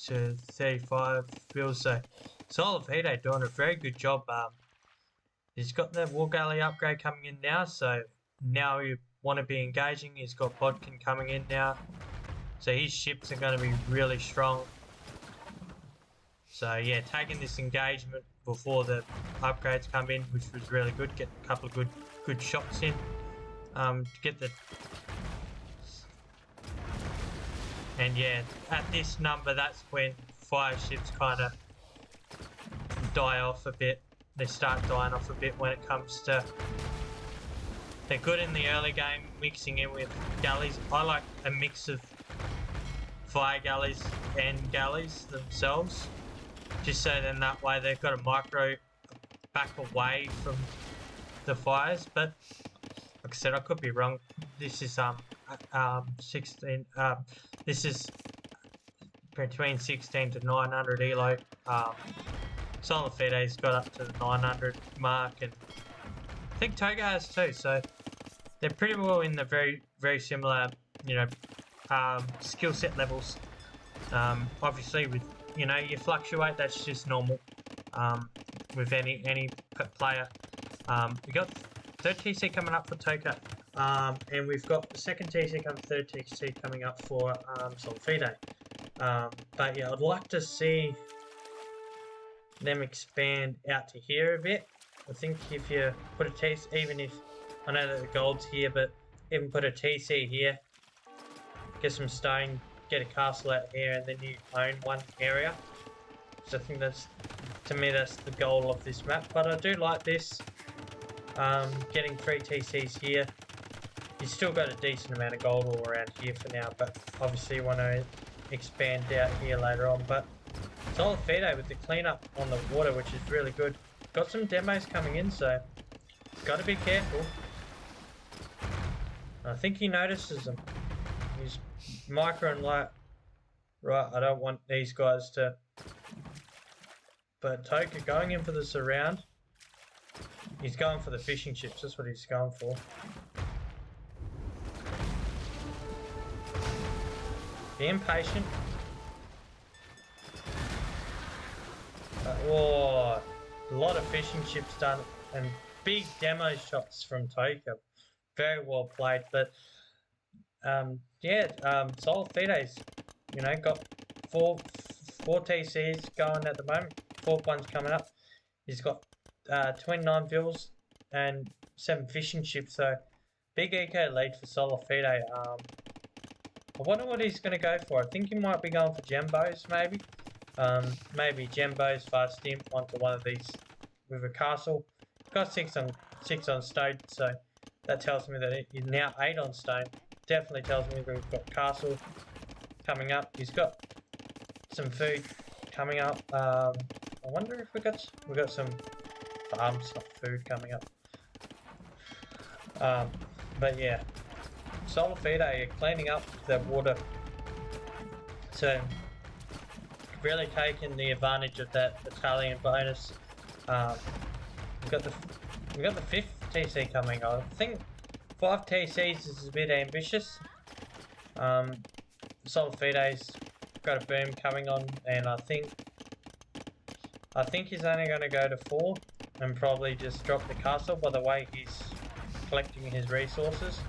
to 35 bills. So Solifide doing a very good job. He's got the war galley upgrade coming in now, so now you want to be engaging. He's got Bodkin coming in now, so his ships are going to be really strong. So yeah, taking this engagement before the upgrades come in, which was really good. Getting a couple of good shots in to get the. And yeah, at this number, that's when fire ships kind of die off a bit. They start dying off a bit when it comes to. They're good in the early game, mixing in with galleys. I like a mix of fire galleys and galleys themselves, just so then that way they've got a micro back away the fires, but like I said, I could be wrong. This is 16. This is between 16 to 900 elo. Solar Fide's got up to the 900 mark, and I think Toga has too. So they're pretty well in the very similar, skill set levels. Obviously, with you fluctuate. That's just normal with any player. We got third TC coming up for Toka, and we've got the second TC third TC coming up for Solar Fide. But yeah, I'd like to see them expand out to here a bit. I think if you put a TC, even if I know that the gold's here, but even put a TC here, get some stone, get a castle out here, and then you own one area. So I think that's the goal of this map. But I do like this. Getting 3 TCs here. You still got a decent amount of gold all around here for now, but obviously you want to expand out here later on. But Solar Fide with the cleanup on the water, which is really good. Got some demos coming in, so got to be careful. I think he notices them. He's micro and like, right, I don't want these guys to. But Toka going in for the surround. He's going for the fishing chips, that's what he's going for. Be impatient. Oh, a lot of fishing chips done and big demo shots from Toka. Very well played, but Solar Fide's, got four TCs going at the moment. Fourth one's coming up. He's got 29 vills and 7 fishing chips, so big eco lead for Solar Fide. I wonder what he's going to go for. I think he might be going for Gembos, maybe. Maybe Gembos fast stim onto one of these with a castle. Got 6 on stone, so that tells me that he's now 8 on stone. Definitely tells me that we've got castle coming up. He's got some food coming up. I wonder if we got some farms, not food, coming up. But yeah, Solar Fide are cleaning up the water, so really taking the advantage of that Italian bonus. We got the 5th TC coming. I think 5 TCs is a bit ambitious. Solar Fide's got a boom coming on, and I think he's only going to go to 4 and probably just drop the castle by the way he's collecting his resources.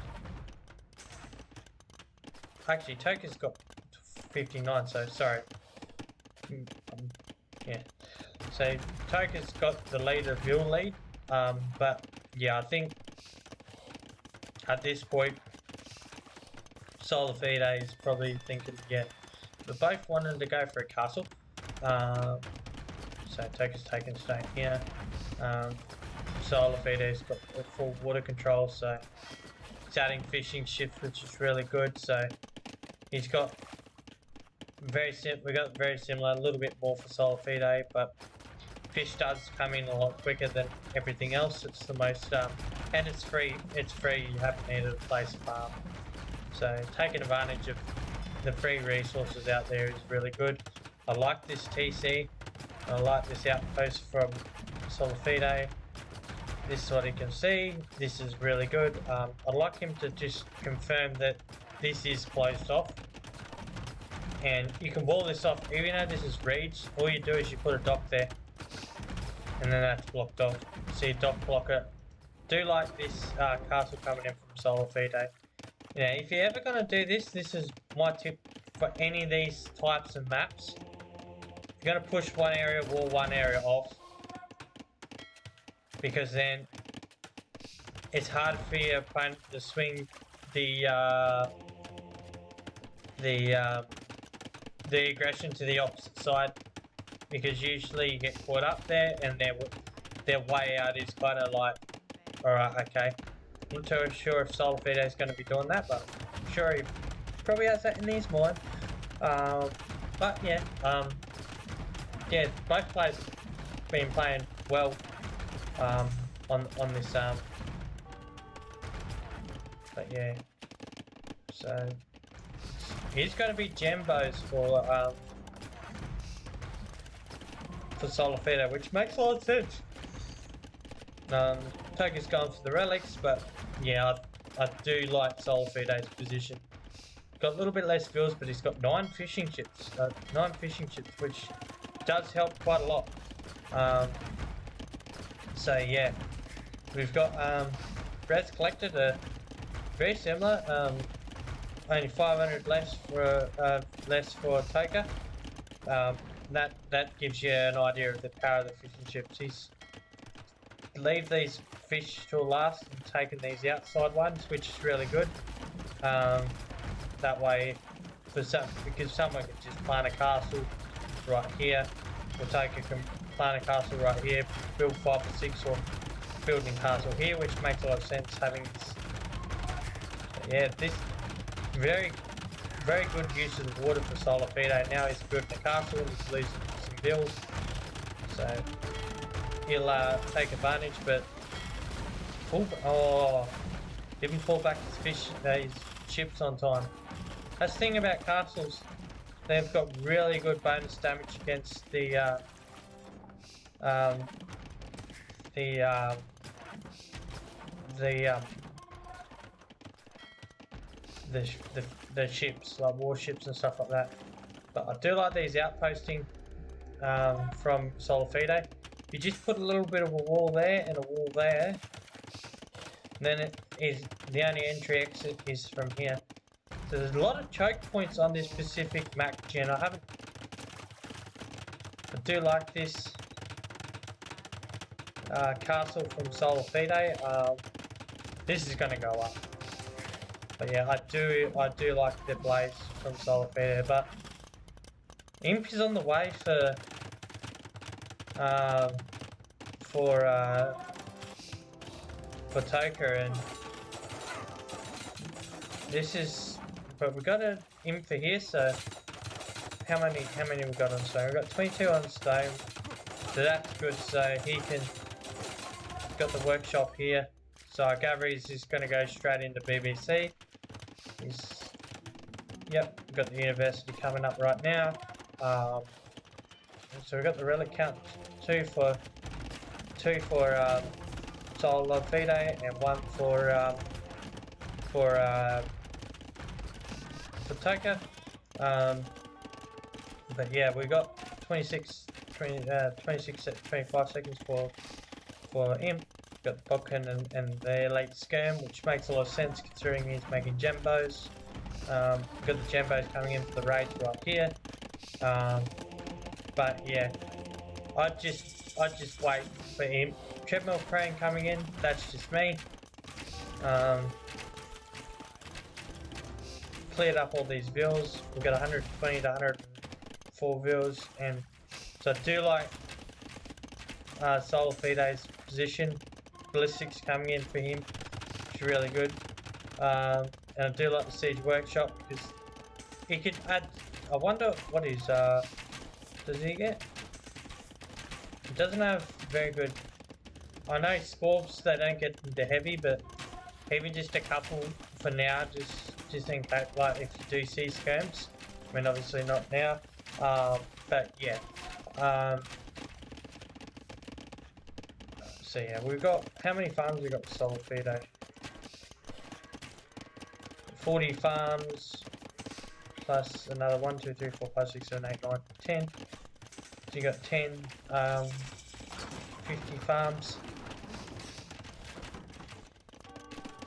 Actually, Toka's got 59, so sorry. Yeah. So Toka's got the leader Vil lead, but yeah, I think at this point Solar Fide is probably thinking, yeah, we both wanted to go for a castle. So Toka's taking stone here. Solar Fide's got full water control, so it's adding fishing ships, which is really good. So he's got we got very similar, a little bit more for Solar Fide, but fish does come in a lot quicker than everything else. It's the most, and it's free. It's free. You haven't needed a place to farm. So taking advantage of the free resources out there is really good. I like this TC. I like this outpost from Solar Fide. This is what you can see. This is really good. I'd like him to just confirm that this is closed off. And you can wall this off. Even though this is reeds, all you do is you put a dock there. And then that's blocked off. So you dock block it. Do like this castle coming in from Solar Fide. If you're ever going to do this, this is my tip for any of these types of maps. You're going to push one area, wall one area off. Because then it's hard for your opponent to swing the aggression to the opposite side, because usually you get caught up there and their way out is kind of like, alright, okay. I'm not too sure if Solar Fide is going to be doing that, but I'm sure he probably has that in his mind. But yeah, both players been playing well. on this but yeah, so he's going to be Jambos for Solifedo, which makes a lot of sense. Toka's going for the relics, but yeah, I do like Solifedo's position. Got a little bit less bills, but he's got 9 fishing chips. 9 fishing chips, which does help quite a lot. So yeah, we've got Brad's collected a very similar. Only 500 less for Toka. That gives you an idea of the power of the fishing chips. He's leave these fish till last and taken these outside ones, which is really good. That way, because someone can just plant a castle right here, or Toka can plant a castle right here, build 5 or 6, or building castle here, which makes a lot of sense having this. Yeah, this very good use of the water for Solifedo. Now he's building a castle and he's losing some bills, so he'll take advantage. But didn't pull back his chips on time. That's the thing about castles; they've got really good bonus damage against the ships, like warships and stuff like that. But I do like these outposting from Solifedo. You just put a little bit of a wall there and a wall there, and then it is the only entry exit is from here. So there's a lot of choke points on this specific map gen. I do like this castle from Solifedo. This is going to go up. But yeah, I do like the blaze from Solifedo, but Imp is on the way for Toka, and this is, but we got an Imp for here. So how many we got on stone? We got 22 on stone, so that's good. So he can got the workshop here. So I gather he's just going to go straight into BBC. Yep, we've got the university coming up right now. So we've got the relic count, 2 for Solifedo and 1 for Toka. But yeah, we got 26 at 25 seconds for Imp. Got the Bodkin and the late scam, which makes a lot of sense considering he's making Gembos. Got the Gembos coming in for the raids right here. But yeah, I'd just wait for him. Treadmill Crane coming in, that's just me. Cleared up all these vills. We've got 120 to 104 vills, and so I do like Solifedo's position. Ballistics coming in for him, which is really good. And I do like the Siege Workshop because he could add. I wonder what his does he get? He doesn't have very good. I know Scorps, they don't get into heavy, but even just a couple for now, just in case, like if you do see scams. I mean, obviously not now, but yeah. So yeah, we've got, how many farms we got for Solifedo? 40 farms plus another 1, 2, 3, 4, 5, 6, 7, 8, 9, 10. So you got 10, 50 farms,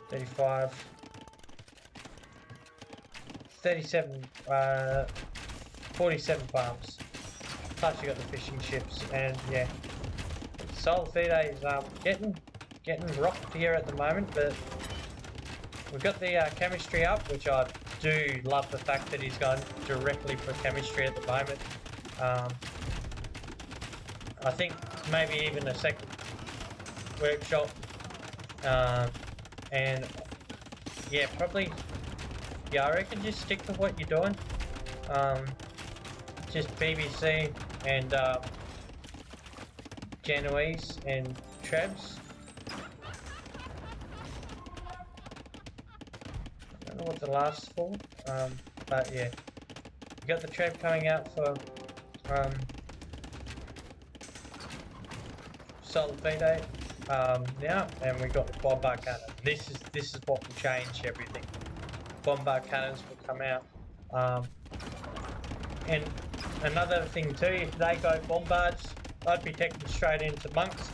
35, 37, 47 farms. Plus you got the fishing ships, and yeah. Solifedo is getting rocked here at the moment, but we've got the chemistry up, which I do love the fact that he's going directly for chemistry at the moment. I think maybe even a second workshop, and yeah, probably, yeah, I reckon just stick to what you're doing. Just BBC and Genoese and Trebs, know what the last's for, but yeah. We got the trap coming out for Solid Fide now, and we got the bombard cannon. This is what will change everything. Bombard cannons will come out, and another thing too, if they go bombards, I'd be teching straight into monks.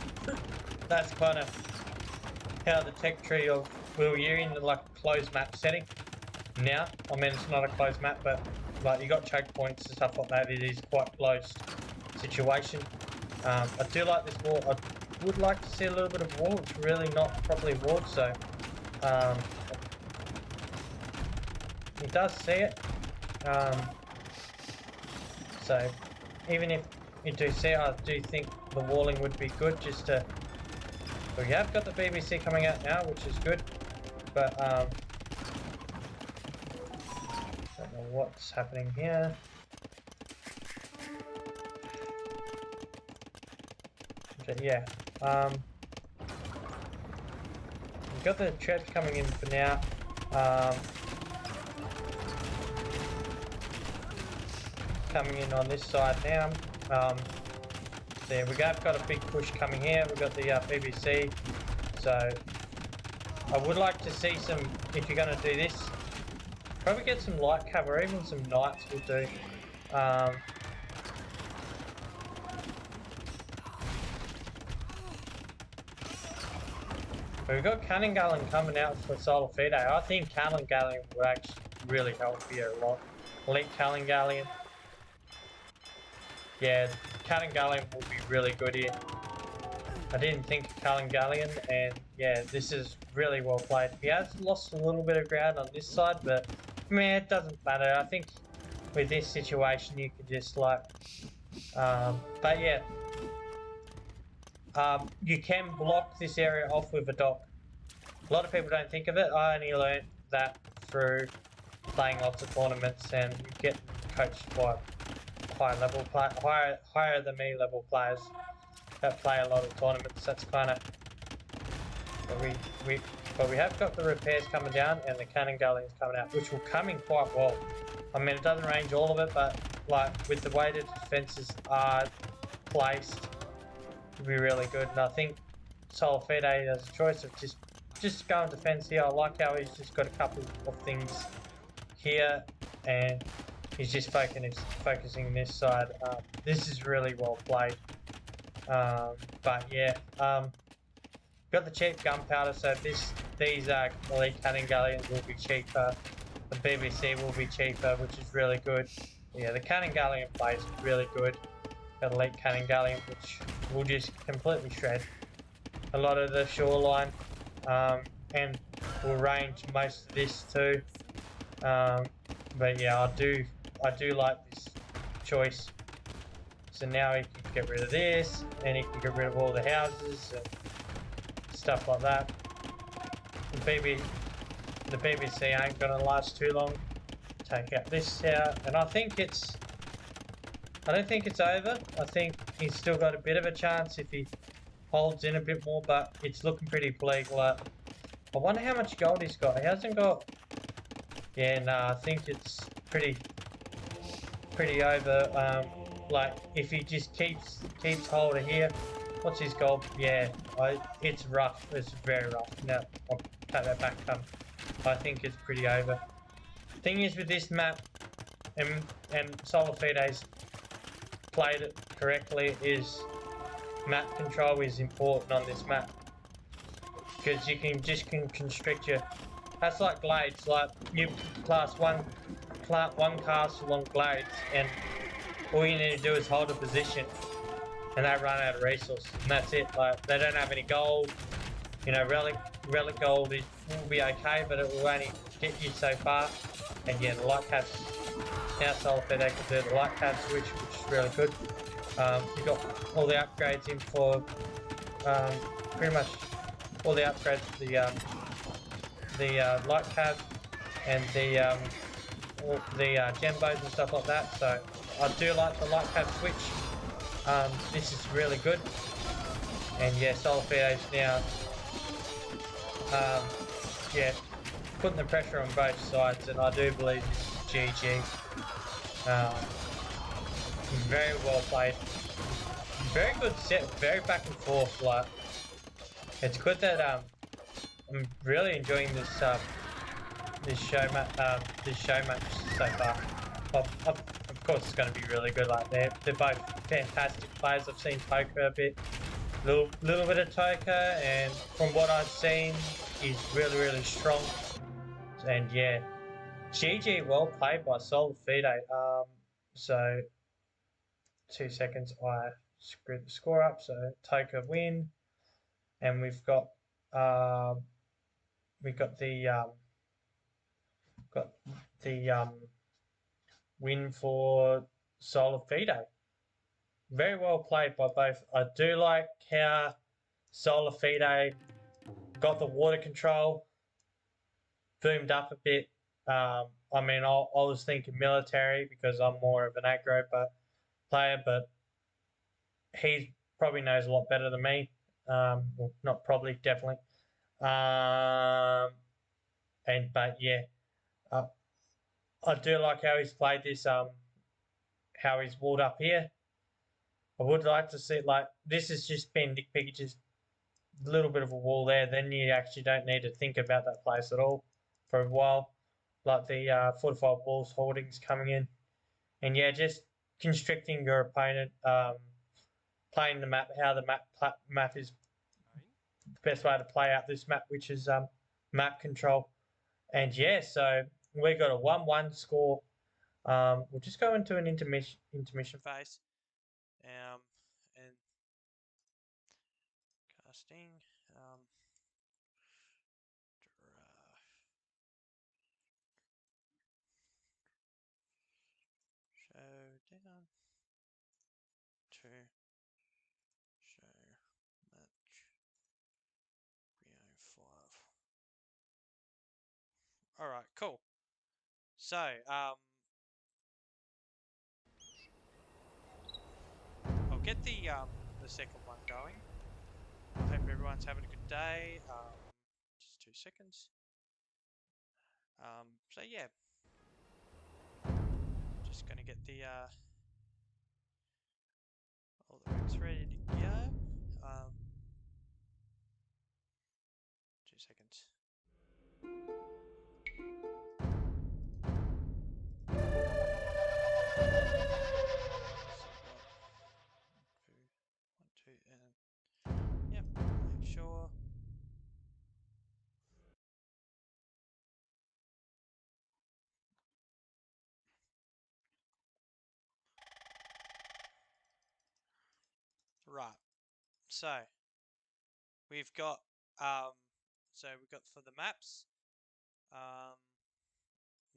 That's kind of how the tech tree of you're in like a closed map setting now. I mean, it's not a closed map, but like you got choke points and stuff like that. It is quite closed situation. I do like this wall. I would like to see a little bit of wall. It's really not properly walled, so it does see it. So even if you do see it, I do think the walling would be good just to. So we have got the BBC coming out now, which is good, but don't know what's happening here. But yeah, we've got the traps coming in for now. Coming in on this side now. There we go. I've got a big push coming here. We've got the BBC. So I would like to see some. If you're going to do this, probably get some light cover. Even some knights will do. We've got Cannon Gallon coming out for Solar Fide. I think Cannon Galleon will actually really help here a lot. Elite Cannon Galleon. Yeah, Cannon Galleon will be really good here. I didn't think of Cannon Galleon, and yeah, this is really well played. He has lost a little bit of ground on this side, but man, it doesn't matter. I think with this situation, you can just like, but yeah. You can block this area off with a dock. A lot of people don't think of it. I only learned that through playing lots of tournaments and getting coached by higher than me level players that play a lot of tournaments. That's kind of. But we have got the repairs coming down and the Cannon Galleons coming out, which will come in quite well. I mean, it doesn't range all of it, but like with the way the defenses are placed. Be really good, and I think Solar Fide has a choice of just going defense here. I like how he's just got a couple of things here, and he's just focusing this side. This is really well played. But yeah, got the cheap gunpowder, so these elite cannon galleons will be cheaper. The BBC will be cheaper, which is really good. Yeah, the cannon galleon plays really good. Got elite cannon galleon, which will just completely shred a lot of the shoreline, and will range most of this too. But yeah, I do like this choice. So now he can get rid of this, and he can get rid of all the houses and stuff like that. The BBC ain't gonna last too long. Take out this here, and I don't think it's over. I think he's still got a bit of a chance if he holds in a bit more, but it's looking pretty bleak. Like, I wonder how much gold he's got. He hasn't got. Yeah, no, I think it's pretty over. Like if he just keeps hold of here, what's his gold? Yeah, it's rough. It's very rough. Now I'll take that back. I think it's pretty over. Thing is with this map, and Solar Fide's played it correctly, is map control is important on this map, because you can constrict your. That's like glades. Like you class one castle on glades, and all you need to do is hold a position, and they run out of resources, and that's it. Like they don't have any gold. You know, relic gold will be okay, but it will only get you so far. And yeah, the light cabs. Now Solar Fide can do the light cab switch, which is really good. You've got all the upgrades in for pretty much all the upgrades for the light cab and the gembos and stuff like that. So I do like the light cab switch. This is really good. And yeah, Solar Fide is now yeah, putting the pressure on both sides, and I do believe this is GG. Very well played. Very good set. Very back and forth. Like it's good that I'm really enjoying this show match so far. Of course, it's going to be really good. Like they're both fantastic players. I've seen Toka a bit, little bit of Toka, and from what I've seen, he's really strong. And yeah, GG, well played by Sol Fide. So 2 seconds, I screwed the score up. So Toka win, and uh, we've got the win for Solar Fide. Very well played by both. I do like how Solar Fide got the water control, boomed up a bit. I mean, I was thinking military because I'm more of an aggro player, but he probably knows a lot better than me. Well, not probably, definitely. But yeah, uh, I do like how he's played this. How he's walled up here. I would like to see like this has just been nitpicky, just a little bit of a wall there. Then you actually don't need to think about that place at all for a while. Like the fortified walls hoardings coming in, and yeah, just constricting your opponent, playing the map, how the map is the best way to play out this map, which is map control. And yeah, so we got a 1-1 score. We'll just go into an intermission phase. And casting. Showdown. 2. Show match. Rio 5. Alright, cool. So, I'll get the second one going. I hope everyone's having a good day. Just 2 seconds. So yeah, just gonna get all the racks ready to go. 2 seconds. So I've got 1, 2, and yep. Make sure. Right. So we've got for the maps,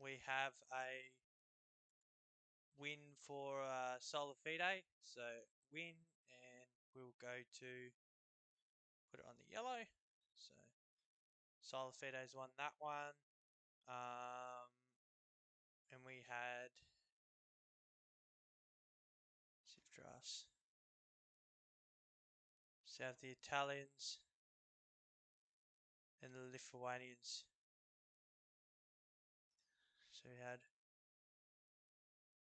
we have a win for Solar Fide. So win, and we'll go to put it on the yellow. So Solar Fide's won that one. And we had Sifdras. So have the Italians and the Lithuanians. So we had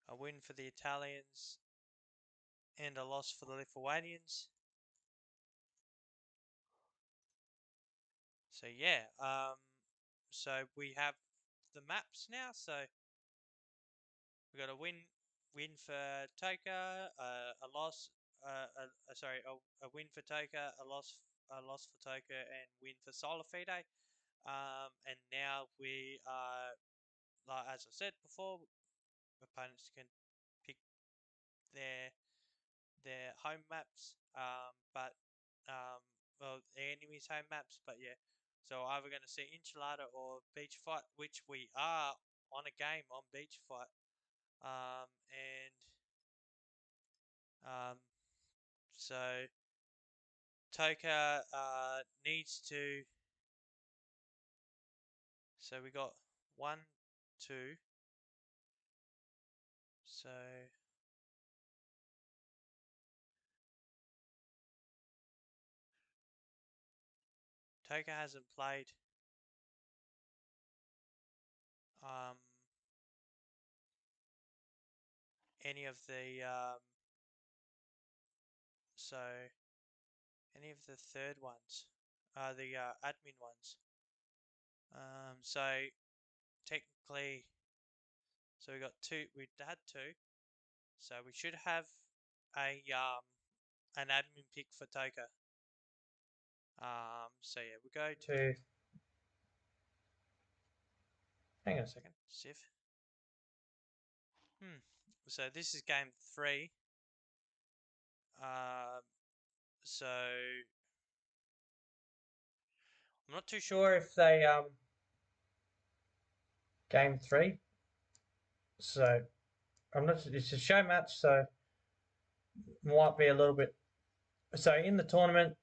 a win for the Italians and a loss for the Lithuanians. So yeah, so we have the maps now. So we got a win for Toka, a loss, a win for Toka, a loss for Toka, and win for Solar Fide. And now we are, like as I said before, opponents can pick their home maps, but well, the enemy's home maps. But yeah, so either going to see Enchilada or Beach Fight, which we are on a game on Beach Fight, and so Toka needs to. So we got 1, 2. So Toka hasn't played any of the so any of the third ones, the admin ones. So technically, so we got two. We had two, so we should have a an admin pick for Toka. So yeah, we go to. Hang on a second, Civ. So this is game 3. So I'm not too sure if they game 3. So I'm not. It's a show match, so might be a little bit. So in the tournament,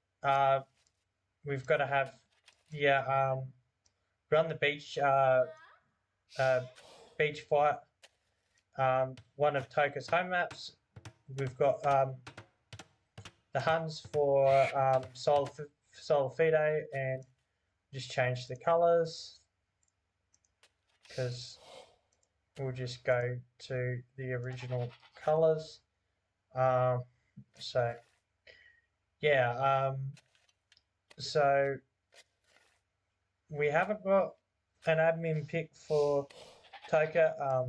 we've got to have run the beach fight. One of Toka's home maps. We've got the Huns for Solar Fide, and just change the colors because we'll just go to the original colors. So yeah, so we haven't got an admin pick for Toka.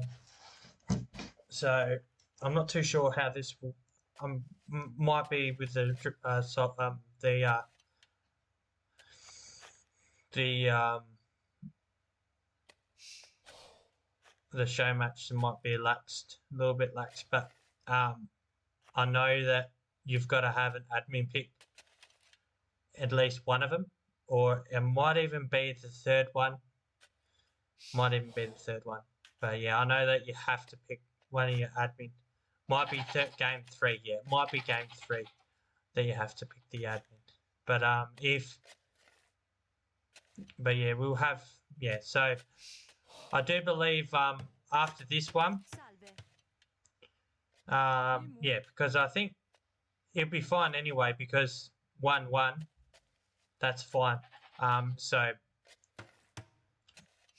So I'm not too sure how this will. Might be with the the show match might be laxed, a little bit lax, but I know that you've got to have an admin pick, at least one of them, or it might even be the third one. But yeah, I know that you have to pick one of your admin. Might be game 3, yeah. It might be game 3 that you have to pick the admin. But but yeah, we'll have, yeah, so I do believe after this one, yeah, because I think it'll be fine anyway, because 1-1, that's fine. So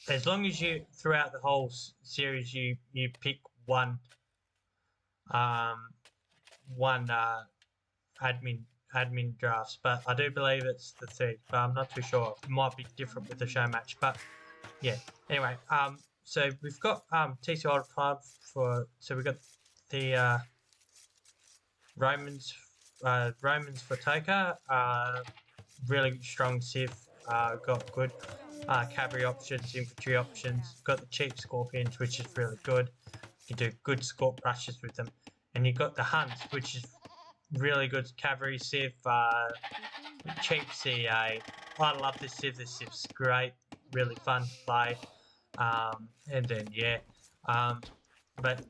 as long as you, throughout the whole series, you pick one admin drafts, but I do believe it's the third, but I'm not too sure. It might be different with the show match, but yeah. Anyway, so we've got TCR Club for, so we've got the Romans for Toka, really strong civ, got good cavalry options, infantry options, got the cheap scorpions, which is really good. You do good scorp rushes with them, and you've got the Huns, which is really good cavalry civ, cheap CA. I love this civ. This civ's great, really fun to play. And then yeah, but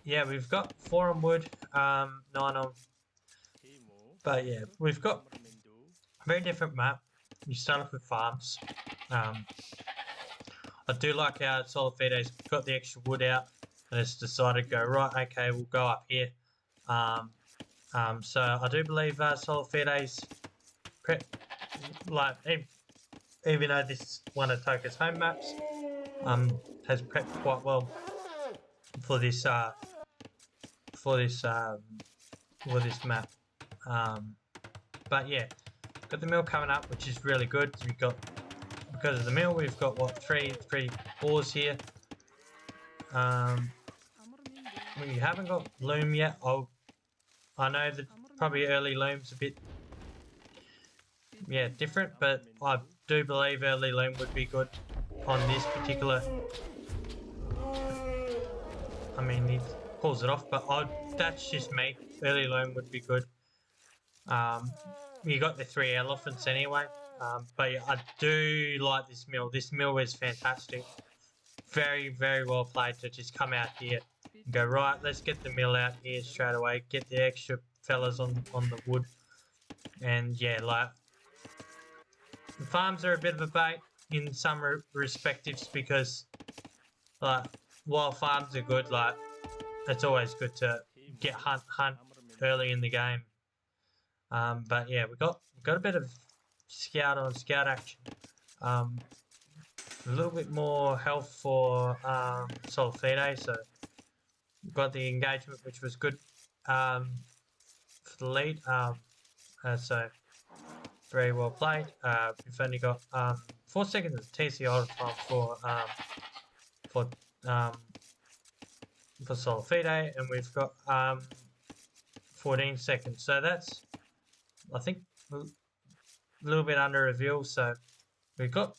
yeah, we've got 4 on wood, 9 on. But yeah, we've got a very different map. You start off with farms. I do like how Solar Fide's got the extra wood out and it's decided to go, right, okay, we'll go up here. So I do believe Solar Fide's prep, like, even though this is one of Toka's home maps, has prepped quite well for this map. But yeah, got the mill coming up, which is really good. We've got, because of the mill, we've got what, three boars here. We haven't got loom yet. I know that probably early loom's a bit different, but I do believe early loom would be good on this particular. I mean, he pulls it off, but that's just me. Early loom would be good. You got the 3 elephants anyway, but yeah, I do like this mill. This mill is fantastic. Very, very well played to just come out here and go, right, let's get the mill out here straight away, get the extra fellas on the wood. And yeah, like, the farms are a bit of a bait in some respectives, because like, while farms are good, like, it's always good to get hunt early in the game. But yeah, we got a bit of scout action. a little bit more health for Solifide, so got the engagement, which was good for the lead. So very well played. We've only got 4 seconds of TC auto time for Solifide, and we've got 14 seconds. So that's, I think, a little bit under reveal. So we've got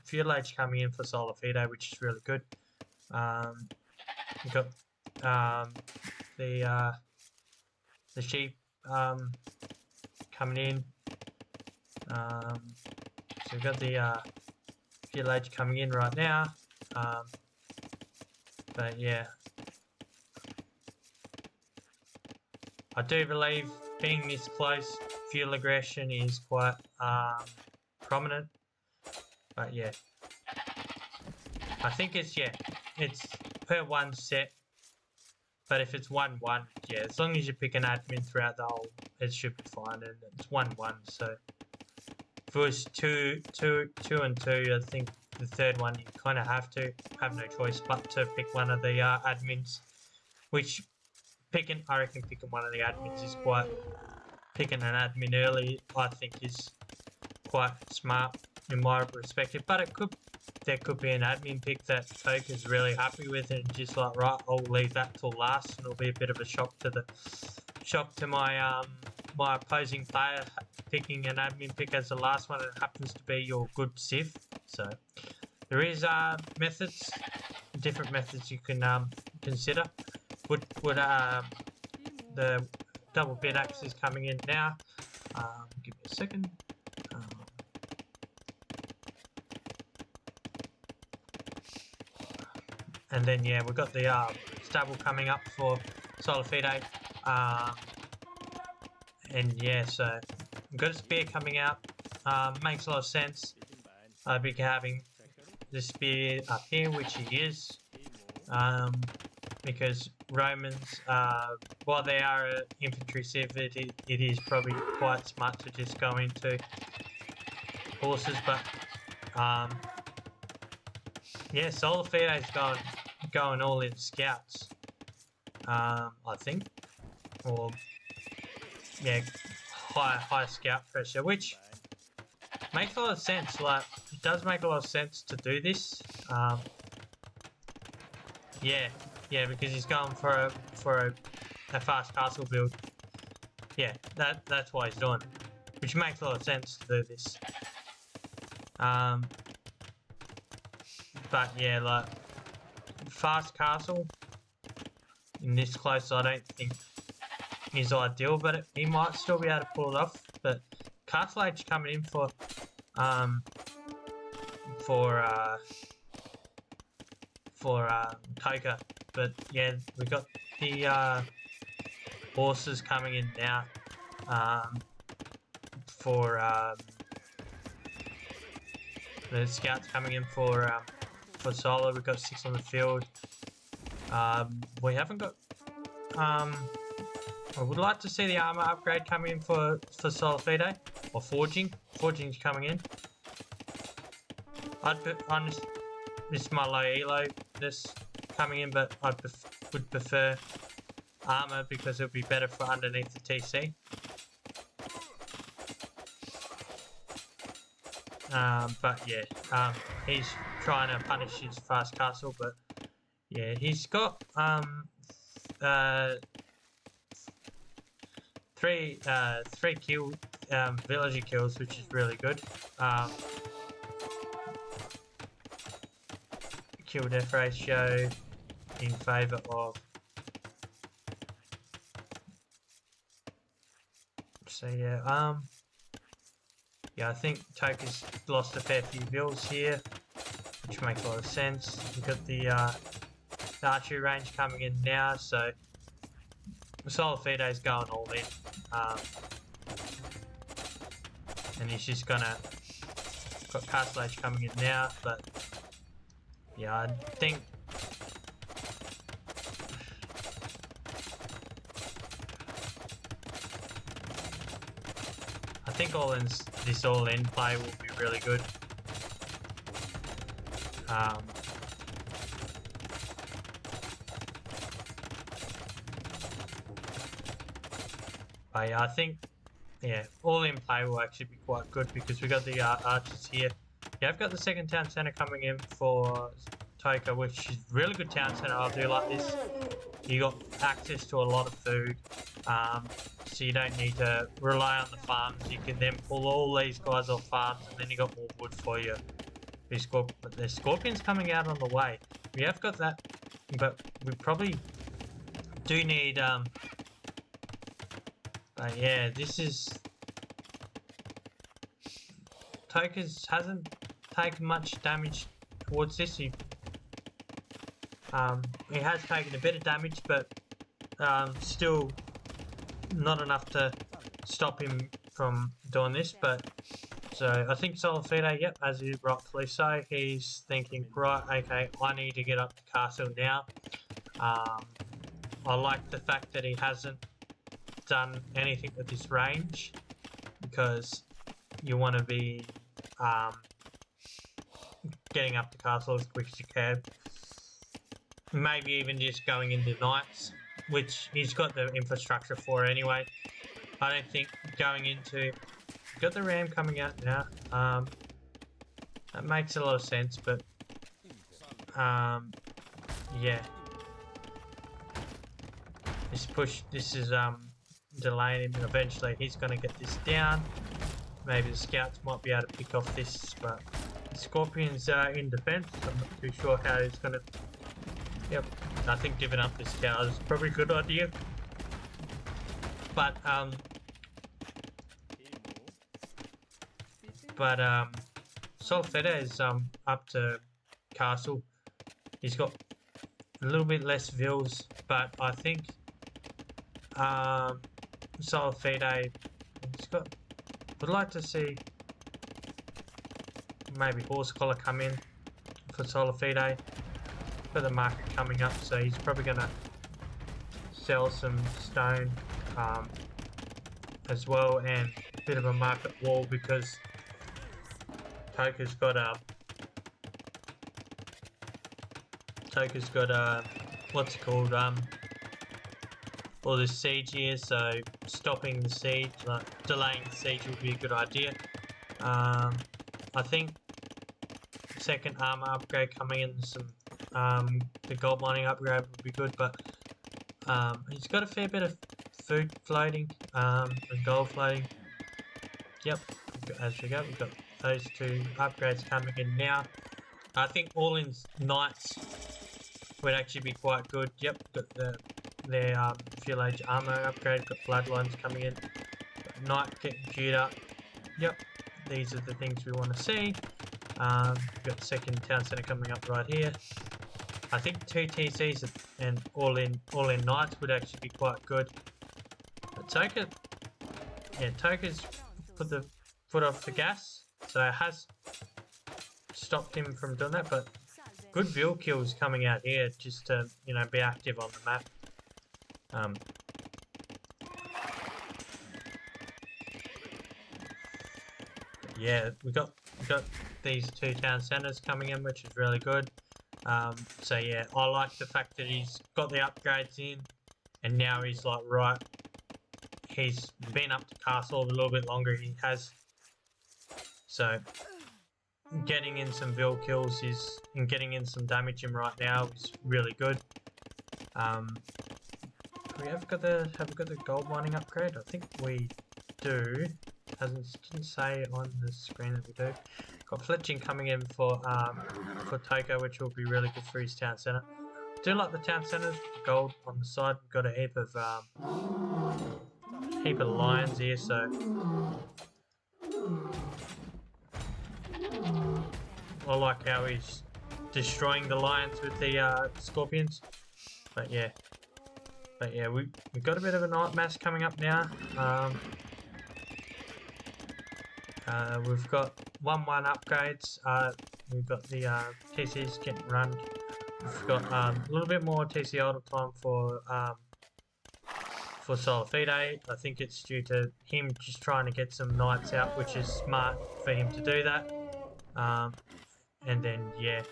fuel age coming in for Solifide, which is really good. We've got the sheep coming in. So we've got the fuel age coming in right now. But yeah, I do believe being this close, fuel aggression is quite prominent. But yeah, I think it's per one set. But if it's 1-1, yeah, as long as you pick an admin throughout the whole, it should be fine. And it's 1-1, so if it was 2 and 2, I think the third one you kind of have no choice but to pick one of the admins. Which I reckon picking one of the admins is picking an admin early, I think, is quite smart in my perspective. But there could be an admin pick that Coke is really happy with and just like, right, I'll leave that till last, and it'll be a bit of a shock to my my opposing player picking an admin pick as the last one, and it happens to be your good Civ. So there is different methods you can consider. Would the double bit axe is coming in now. Give me a second. And then yeah, we've got the stable coming up for Solifide. And yeah, so we've got a spear coming out. Makes a lot of sense. I'd be having the spear up here, which he is. Because Romans, while they are an infantry civ, it is probably quite smart to just go into horses. But yeah, Solifide is going all in scouts, I think, or yeah, high scout pressure, which makes a lot of sense. Like, it does make a lot of sense to do this. Yeah, because he's going for a fast castle build. Yeah, that's why he's doing it, which makes a lot of sense to do this. But yeah, like, fast castle in this close, I don't think is ideal, but he might still be able to pull it off. But castle age coming in for Coca. But yeah, we've got the horses coming in now for the scouts coming in for solo. We've got 6 on the field. We haven't got. I would like to see the armor upgrade coming in for Solifide, or forging. Forging's coming in. This is my low elo. This coming in, but I would prefer armor because it would be better for underneath the TC. But yeah, he's trying to punish his fast castle, but yeah, he's got three villager kills, which is really good. Kill death ratio in favour of. So yeah, I think Toka's lost a fair few bills here, which makes a lot of sense. We've got the archery range coming in now, so Solifide's going all in, and he's just got Castle Age coming in now, but yeah, I think this all-in play will be really good. But yeah, I think all in play will actually be quite good because we got the archers here. Yeah, I've got the second town center coming in for Toka, which is really good town center. I do like this. You got access to a lot of food, so you don't need to rely on the farms. You can then pull all these guys off farms, and then you got more wood for you. But there's scorpions coming out on the way. We have got that, but we probably do need. Yeah, this is. Toka's hasn't taken much damage towards this. He has taken a bit of damage, but still not enough to stop him from doing this. But so I think Solifide, yep, as you rightfully say, he's thinking, right, okay, I need to get up to castle now. I like the fact that he hasn't done anything with this range because you want to be getting up to castle as quick as you can. Maybe even just going into knights, which he's got the infrastructure for anyway. I don't think going into... Got the ram coming out now. That makes a lot of sense, but... yeah. This is delaying him, and eventually he's going to get this down. Maybe the scouts might be able to pick off this, but the scorpions are in defense. I'm not too sure how he's going to... Yep, I think giving up this scout is probably a good idea. But Solfetta is up to castle. He's got a little bit less vills, but I think Solfetta, he's got... Would like to see maybe horse collar come in for Solifide for the market coming up, so he's probably going to sell some stone as well, and a bit of a market wall because Toka's got what's it called, all this siege here, so stopping the siege, delaying the siege would be a good idea. I think second armor upgrade coming in, some the gold mining upgrade would be good, but he's got a fair bit of food floating and gold floating. Yep, as we go, we've got those two upgrades coming in now. I think all in knights would actually be quite good. Yep, got their fuel age armor upgrade, got bloodlines coming in, knight getting queued up. Yep, these are the things we want to see. We've got the second town center coming up right here. I think 2 TCs and all in knights would actually be quite good. But Toka's put the foot off the gas, so it has stopped him from doing that. But good veal kills coming out here just to be active on the map. Yeah, we got these 2 town centers coming in, which is really good. So yeah, I like the fact that he's got the upgrades in, and now he's like, right, he's been up to castle a little bit longer, he has. So getting in some veal kills and getting in some damage in right now is really good. We have got the gold mining upgrade. I think we do. Didn't say on the screen that we do. Got fletching coming in for Toka, which will be really good for his town center. Do like the town centers with the gold on the side. We've got a heap of lions here, so I like how he's destroying the lions with the scorpions. But yeah, we've got a bit of a night mass coming up now. We've got 1-1 upgrades. We've got the TCs getting run. We've got a little bit more TC idle time for Solifide. I think it's due to him just trying to get some knights out, which is smart for him to do that. And then yeah,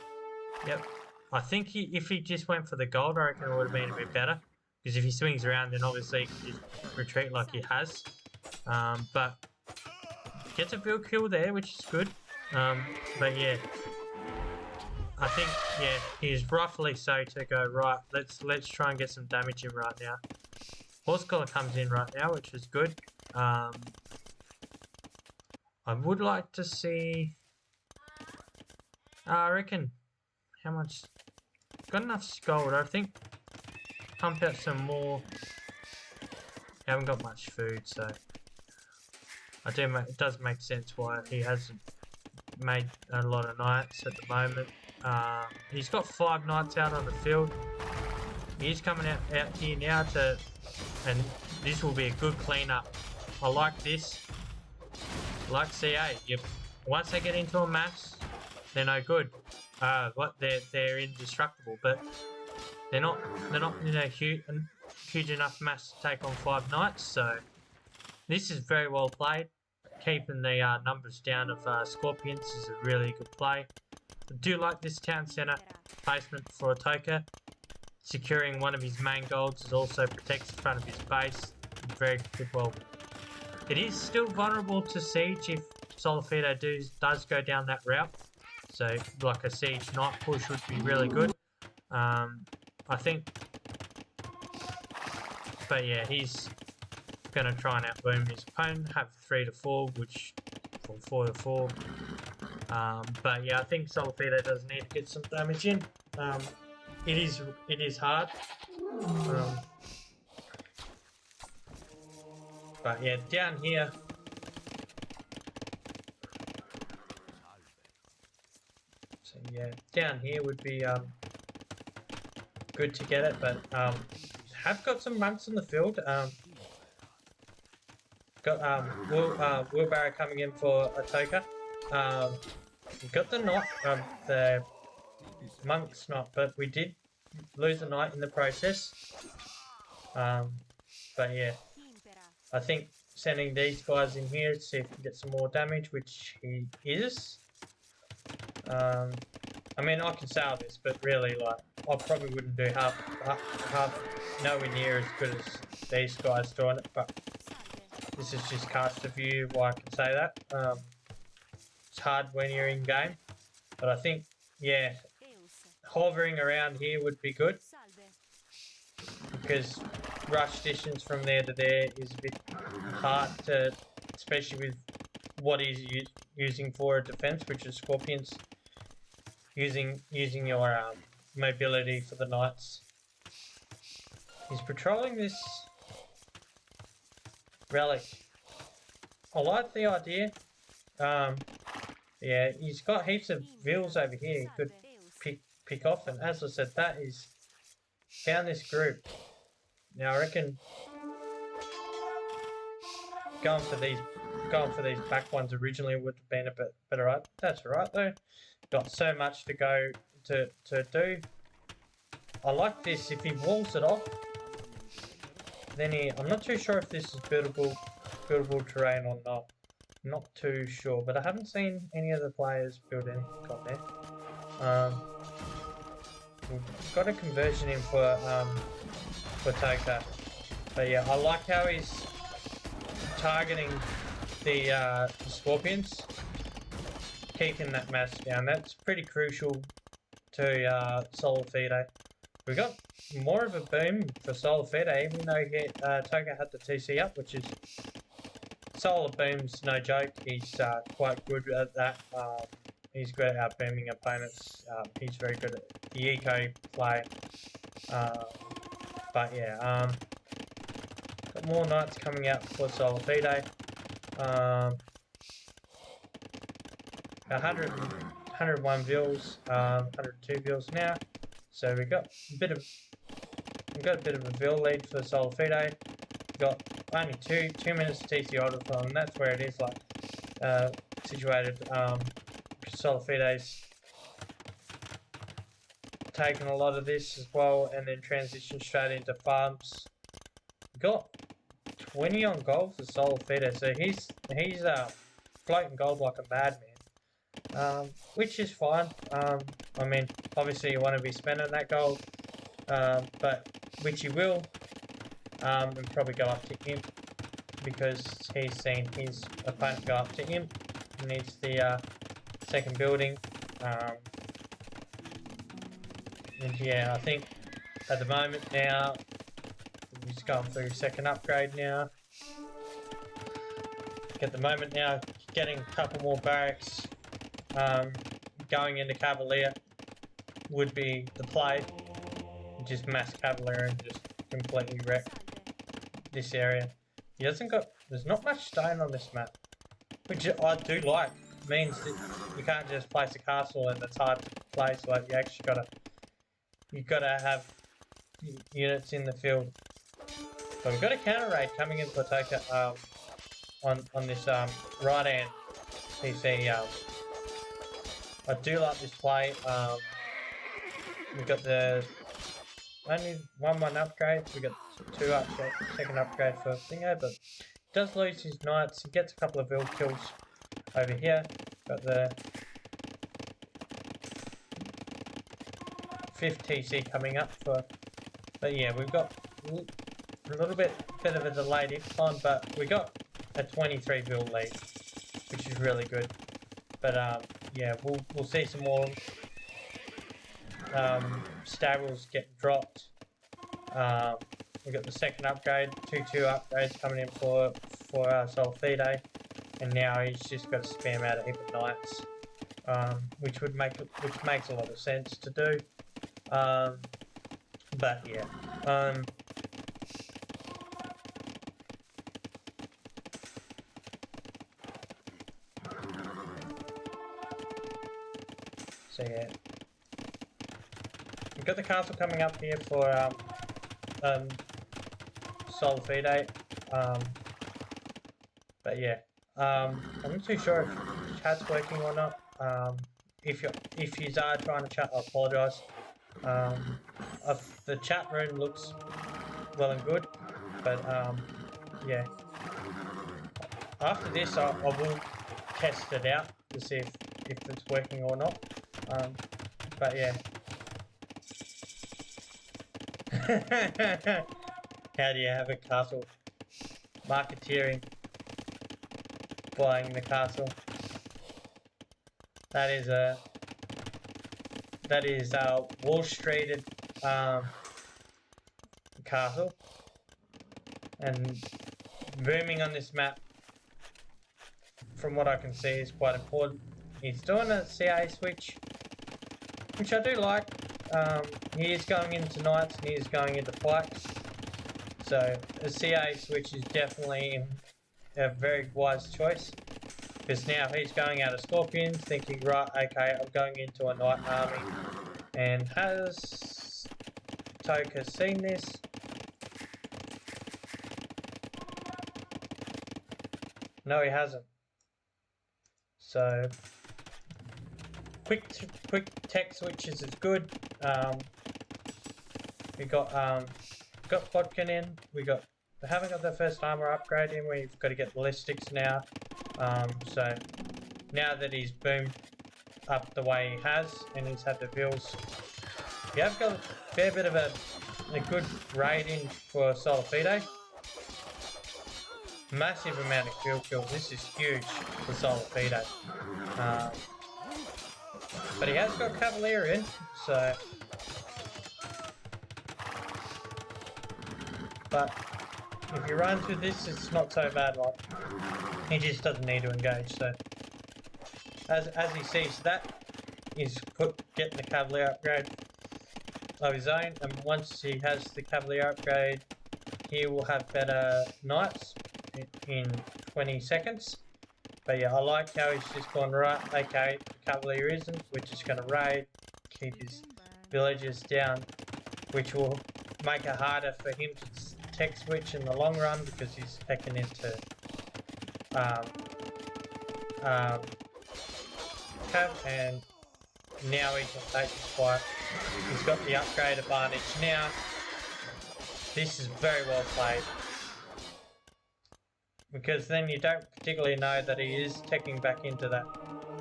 Yep. I think if he just went for the gold, I reckon it would have been a bit better. Because if he swings around, then obviously he can just retreat like he has. But gets a build kill there, which is good. But yeah, I think he's roughly so to go right. Let's try and get some damage in right now. Horse collar comes in right now, which is good. I would like to see. I reckon how much. Got enough gold. I think pump out some more. Haven't got much food, so it does make sense why he hasn't made a lot of knights at the moment. He's got 5 knights out on the field. He's coming out here now and this will be a good cleanup. I like this. Like CA, once they get into a mass, they're no good. They're indestructible, but they're not huge enough mass to take on 5 knights. So this is very well played. Keeping the numbers down of Scorpions is a really good play. I do like this town centre placement for Atoka. Securing one of his main golds also protects the front of his base. Very good. Well, it is still vulnerable to siege if Solifito does go down that route. So, like a siege knight push would be really good. I think. But yeah, he's going to try and outboom his opponent, have 3 to 4, which for 4 to 4. But yeah, I think Solifito does need to get some damage in. It is hard. But yeah, down here. So yeah, down here would be good to get it, but have got some monks in the field. Got wheelbarrow coming in for Atoka. Got the knot, the monk's knot, but we did lose a knight in the process. But yeah, I think sending these guys in here to see if we can get some more damage, which he is. I mean, I can sell this, but really, like, I probably wouldn't do half nowhere near as good as these guys doing it, but this is just caster view why I can say that. It's hard when you're in game, but I think, yeah, hovering around here would be good, because rush distance from there to there is a bit hard to, especially with what he's using for a defense, which is Scorpions. Using your mobility for the knights. He's patrolling this relic. I like the idea. Yeah, he's got heaps of vills over here he could pick off, and as I said, that is found this group. Now I reckon going for these back ones originally would have been a bit better. That's alright though. Got so much to go to do. I like this. If he walls it off, then I'm not too sure if this is buildable terrain or not. I'm not too sure, but I haven't seen any of the players build anything on there. We've got a conversion in for Toka. But yeah, I like how he's targeting the Scorpions. Keeping that mass down, that's pretty crucial to Solifito. We got more of a boom for Solifito, even though Toka had the TC up, which is Solar Boom's no joke. He's quite good at that. He's good at outbooming opponents. He's very good at the eco play. But yeah, got more knights coming out for Solifito. 101 vills, 102 vills now. So we got a bit of a vill lead for Solifito. Got only two minutes to TC auto, and that's where it is like situated. Solifito's taken a lot of this as well, and then transitioned straight into farms. Got 20 on gold for Solifito, so he's floating gold like a madman. which is fine. I mean, obviously you want to be spending that gold, but which you will, and probably go up to Imp because he's seen his opponent go up to Imp. He needs the second building. And yeah, I think at the moment now, he's going through second upgrade now. At the moment now, getting a couple more barracks, going into Cavalier would be the play. Just mass Cavalier and just completely wreck this area. He hasn't got, there's not much stone on this map, which I do like. It means that you can't just place a castle and it's hard to place. Like you gotta have units in the field. But we've got a counter raid coming in for Toka on this right hand PC. I do like this play. We've got the only one upgrade. We got two upgrade, second upgrade for Thingo, but does lose his knights. He gets a couple of build kills over here. Got the 5th TC coming up for, but yeah, we've got a little bit of a delayed incline, but we got a 23 build lead, which is really good. But yeah, we'll see some more stables getting dropped. We got the second upgrade, 2-2 upgrades coming in for Solfide, and now he's just got to spam out a heap of knights, which makes a lot of sense to do. But yeah, so yeah, we've got the castle coming up here for Solfide. But yeah, I'm not too sure if chat's working or not. If you are trying to chat, I apologise. The chat room looks well and good, but yeah. After this, I will test it out to see if it's working or not. But yeah. How do you have a castle? Marketeering. Buying the castle. That is Wall Streeted castle, and booming on this map, from what I can see, is quite important. He's doing a CA switch, which I do like. He is going into knights and he is going into pikes, so a CA switch is definitely a very wise choice, because now he's going out of scorpions thinking, right, okay, I'm going into a knight army. And has Toka seen this? No, he hasn't. So quick tech switches is good. We got Podkin in. We haven't got the first armor upgrade in. We've got to get ballistics now. So now that he's boomed up the way he has, and he's had the bills, we have got a fair bit of a good raid in for Solfide. Massive amount of field kills. This is huge for Solfide. But he has got Cavalier in, so. But if you run through this, it's not so bad. Like, he just doesn't need to engage. So as he sees that, he's getting the Cavalier upgrade of his own, and once he has the Cavalier upgrade, he will have better knights in 20 seconds. But yeah, I like how he's just gone, right, okay, the Cavalier isn't, we're just going to raid, keep his villagers down, which will make it harder for him to tech switch in the long run, because he's teching into Cav, and now he can take this fight. He's got the upgrade advantage now. This is very well played, because then you don't particularly know that he is teching back into that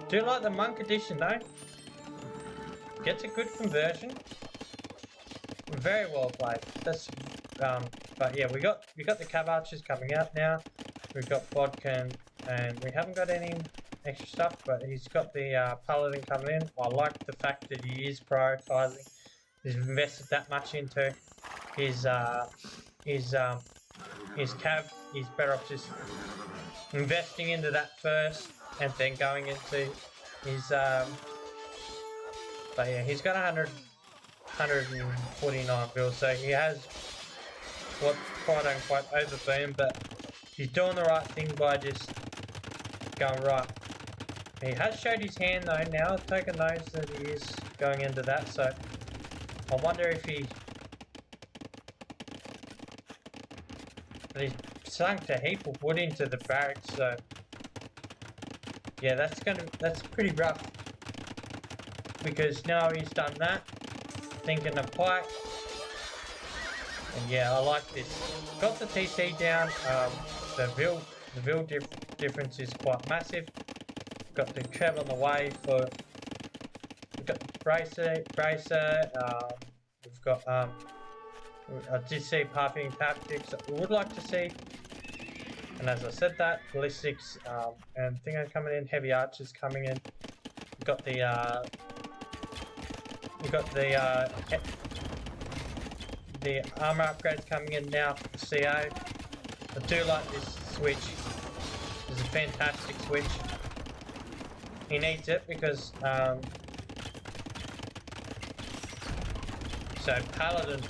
Do like the monk edition though. Gets a good conversion. Very well played. That's but yeah, we got the cab archers coming out now. We've got Bodkin, and we haven't got any extra stuff, but he's got the paladin coming in. I like the fact that he is prioritizing. He's invested that much into his cab. He's better off just investing into that first and then going into his but yeah, he's got 149 bills, so he has what quote unquote overboomed, but he's doing the right thing by just going right. He has showed his hand though now. Token knows that he is going into that, so I wonder if he's sunk a heap of wood into the barracks, so yeah, that's pretty rough. Because now he's done that, thinking of pike. And yeah, I like this. Got the TC down. The build difference is quite massive. Got the Trev on the way for. We've got the bracer. We've got I did see parting tactics. I would like to see. And as I said that, ballistics and thing coming in. Heavy archers coming in. We've got the armor upgrades coming in now for the CA. I do like this switch. It's a fantastic switch. He needs it because so Paladin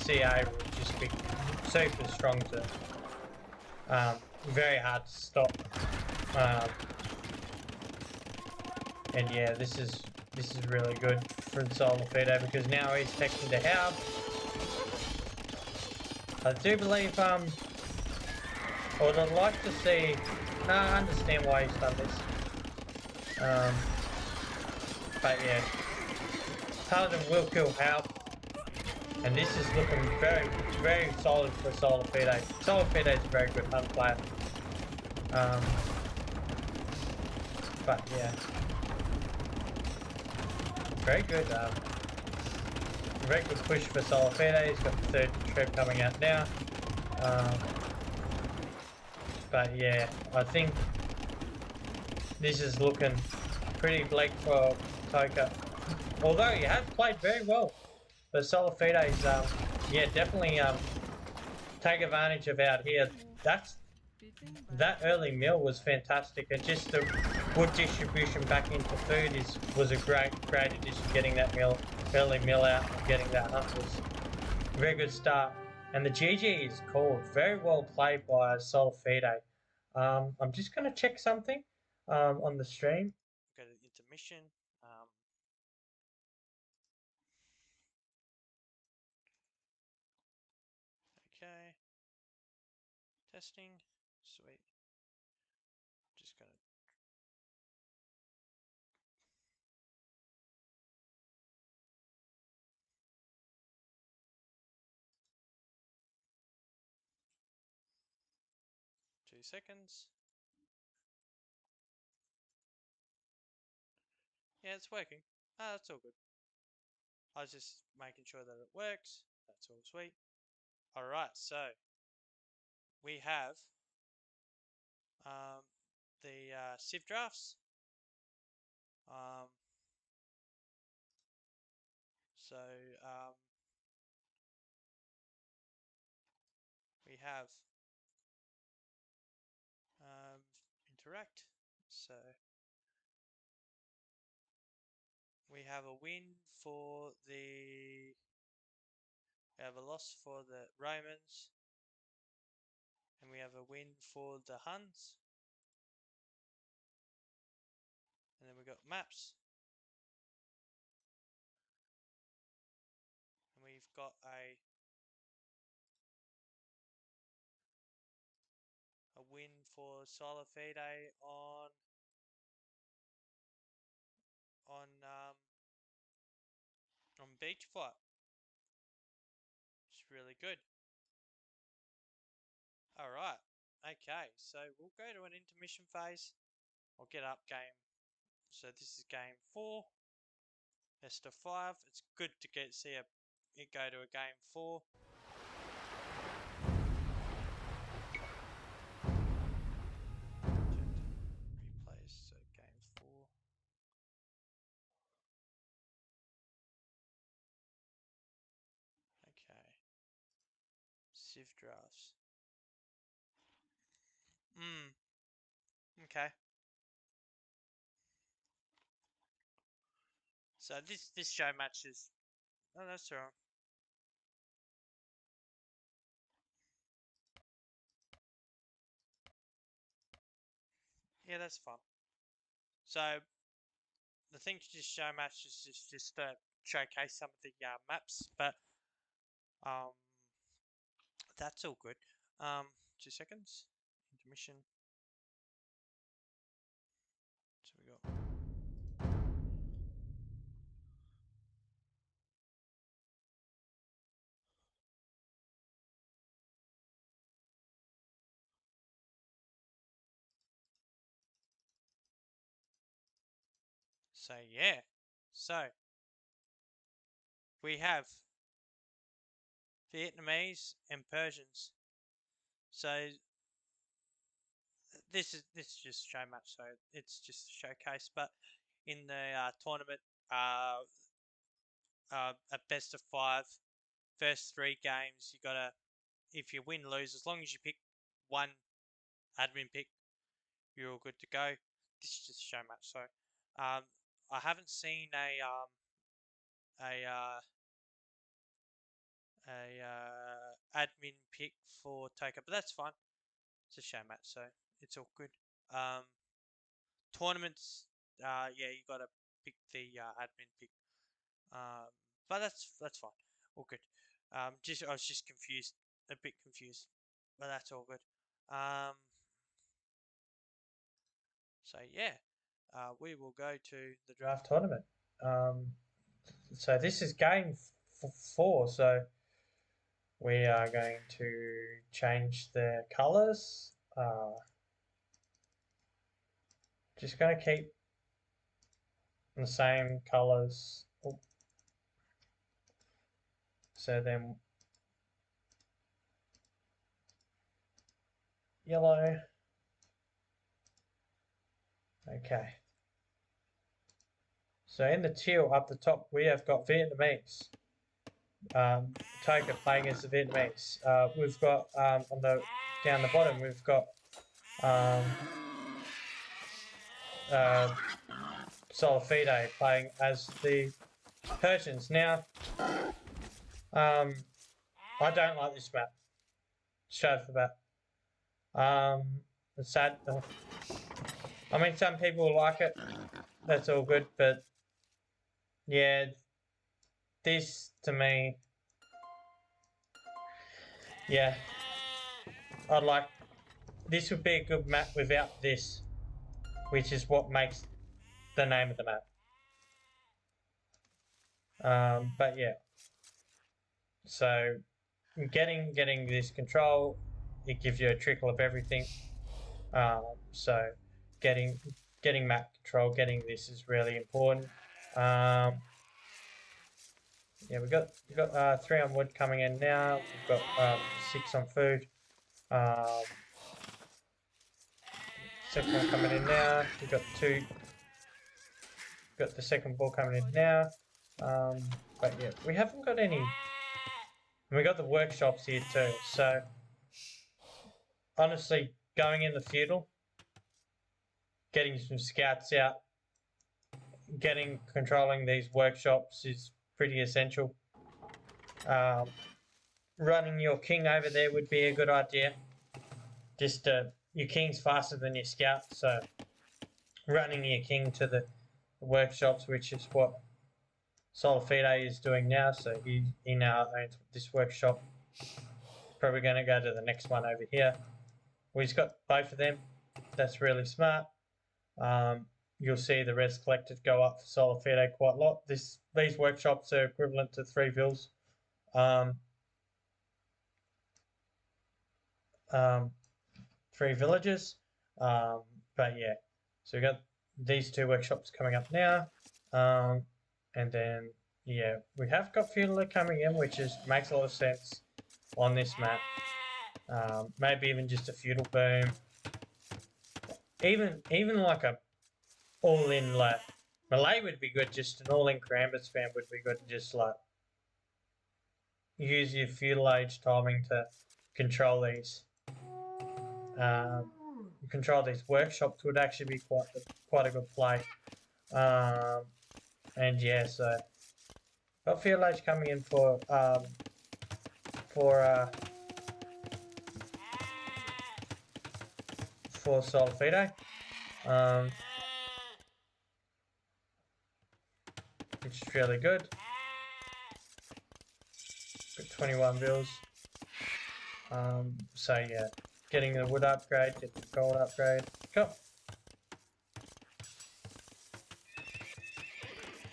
CA will just be super strong to very hard to stop. And yeah, this is really good for Solar Fido because now he's texting to Hound. I do believe I would like to see. No, I understand why he's done this. But yeah, Paladin will kill Hound, and this is looking very solid for Solar Fido. Solar Fido is a very good hunt player. But yeah, very good. Very good push for Solar Fido. He's got the third trip coming out now. But yeah, I think this is looking pretty bleak for Toka. Although he has played very well. But Solar Fido's yeah, definitely take advantage of out here. That early meal was fantastic, and just the wood distribution back into food was a great addition. Getting that early meal out and getting that hunt was a very good start. And the GG is called. Very well played by Soul Fido. I'm just going to check something on the stream. Go to intermission. Okay. Testing. Sweet. Just gonna. Two seconds. Yeah, it's working. Ah, that's all good. I was just making sure that it works. That's all sweet. Alright, so we have the Civ drafts. So we have interact. So we have a win for the. We have a loss for the Romans, and we have a win for the Huns. And then we got maps. And we've got a win for Solar Fide on beach fight. It's really good. Alright. Okay, so we'll go to an intermission phase. I'll get up game So this is game 4, best of 5. It's good to see it go to a game 4. Replays, so game 4. Okay. Civ drafts. Okay. So this show matches. Oh, that's wrong. Yeah, that's fun. So the thing to just show match is just to showcase some of the maps, but um, that's all good. 2 seconds. Intermission. So we got. So yeah. So we have Vietnamese and Persians. So this is just show match, so it's just a showcase. But in the tournament, a best of 5, first 3 games, you gotta, if you win lose, as long as you pick one admin pick, you're all good to go. This is just a show match, so I haven't seen a uh, admin pick for Toka, but that's fine. It's a show match, so it's all good. Um, Tournaments, yeah, you gotta pick the admin pick. But that's fine, all good. Just I was just confused, a bit confused, but that's all good. So yeah, we will go to the Draft tournament. So this is game 4. So we are going to change the colors. Just going to keep the same colors. Oh. So then yellow. Okay. So in the teal up the top, we have got Vietnamese. Toka playing as the Vietnamese. We've got on the down the bottom, we've got Solafide playing as the Persians. Now, I don't like this map. Straight off the bat. It's sad. I mean, some people like it. That's all good, but yeah, this to me, yeah, I'd like. This would be a good map without this, which is what makes the name of the map. But yeah, so getting this control, it gives you a trickle of everything. So getting map control, getting this is really important. Yeah, we've got 3 on wood coming in now. We've got 6 on food. Second one coming in now. We've got 2. Got the second ball coming in now. But yeah, we haven't got any. And we got the workshops here too. So honestly, going in the feudal, getting some scouts out, controlling these workshops is pretty essential. Running your king over there would be a good idea. Just your king's faster than your scout, so running your king to the workshops, which is what Solafide is doing now. So he now owns this workshop. Probably going to go to the next one over here. Well, he's got both of them. That's really smart. You'll see the res collected go up for Solafide quite a lot. These workshops are equivalent to 3 vills. 3 villages. But yeah, so we got these two workshops coming up now. And then, yeah, we have got Feudal coming in, which makes a lot of sense on this map. Maybe even just a Feudal boom. Even like a all-in, like, Melee would be good, just an all-in Karambit spam would be good, just like use your Feudal Age timing to control these. Control these workshops would actually be quite a good play. And yeah, so got Feudal Age coming in for Solar Fido, which is really good. Got 21 bills. So yeah, getting the wood upgrade, getting the gold upgrade. Cool.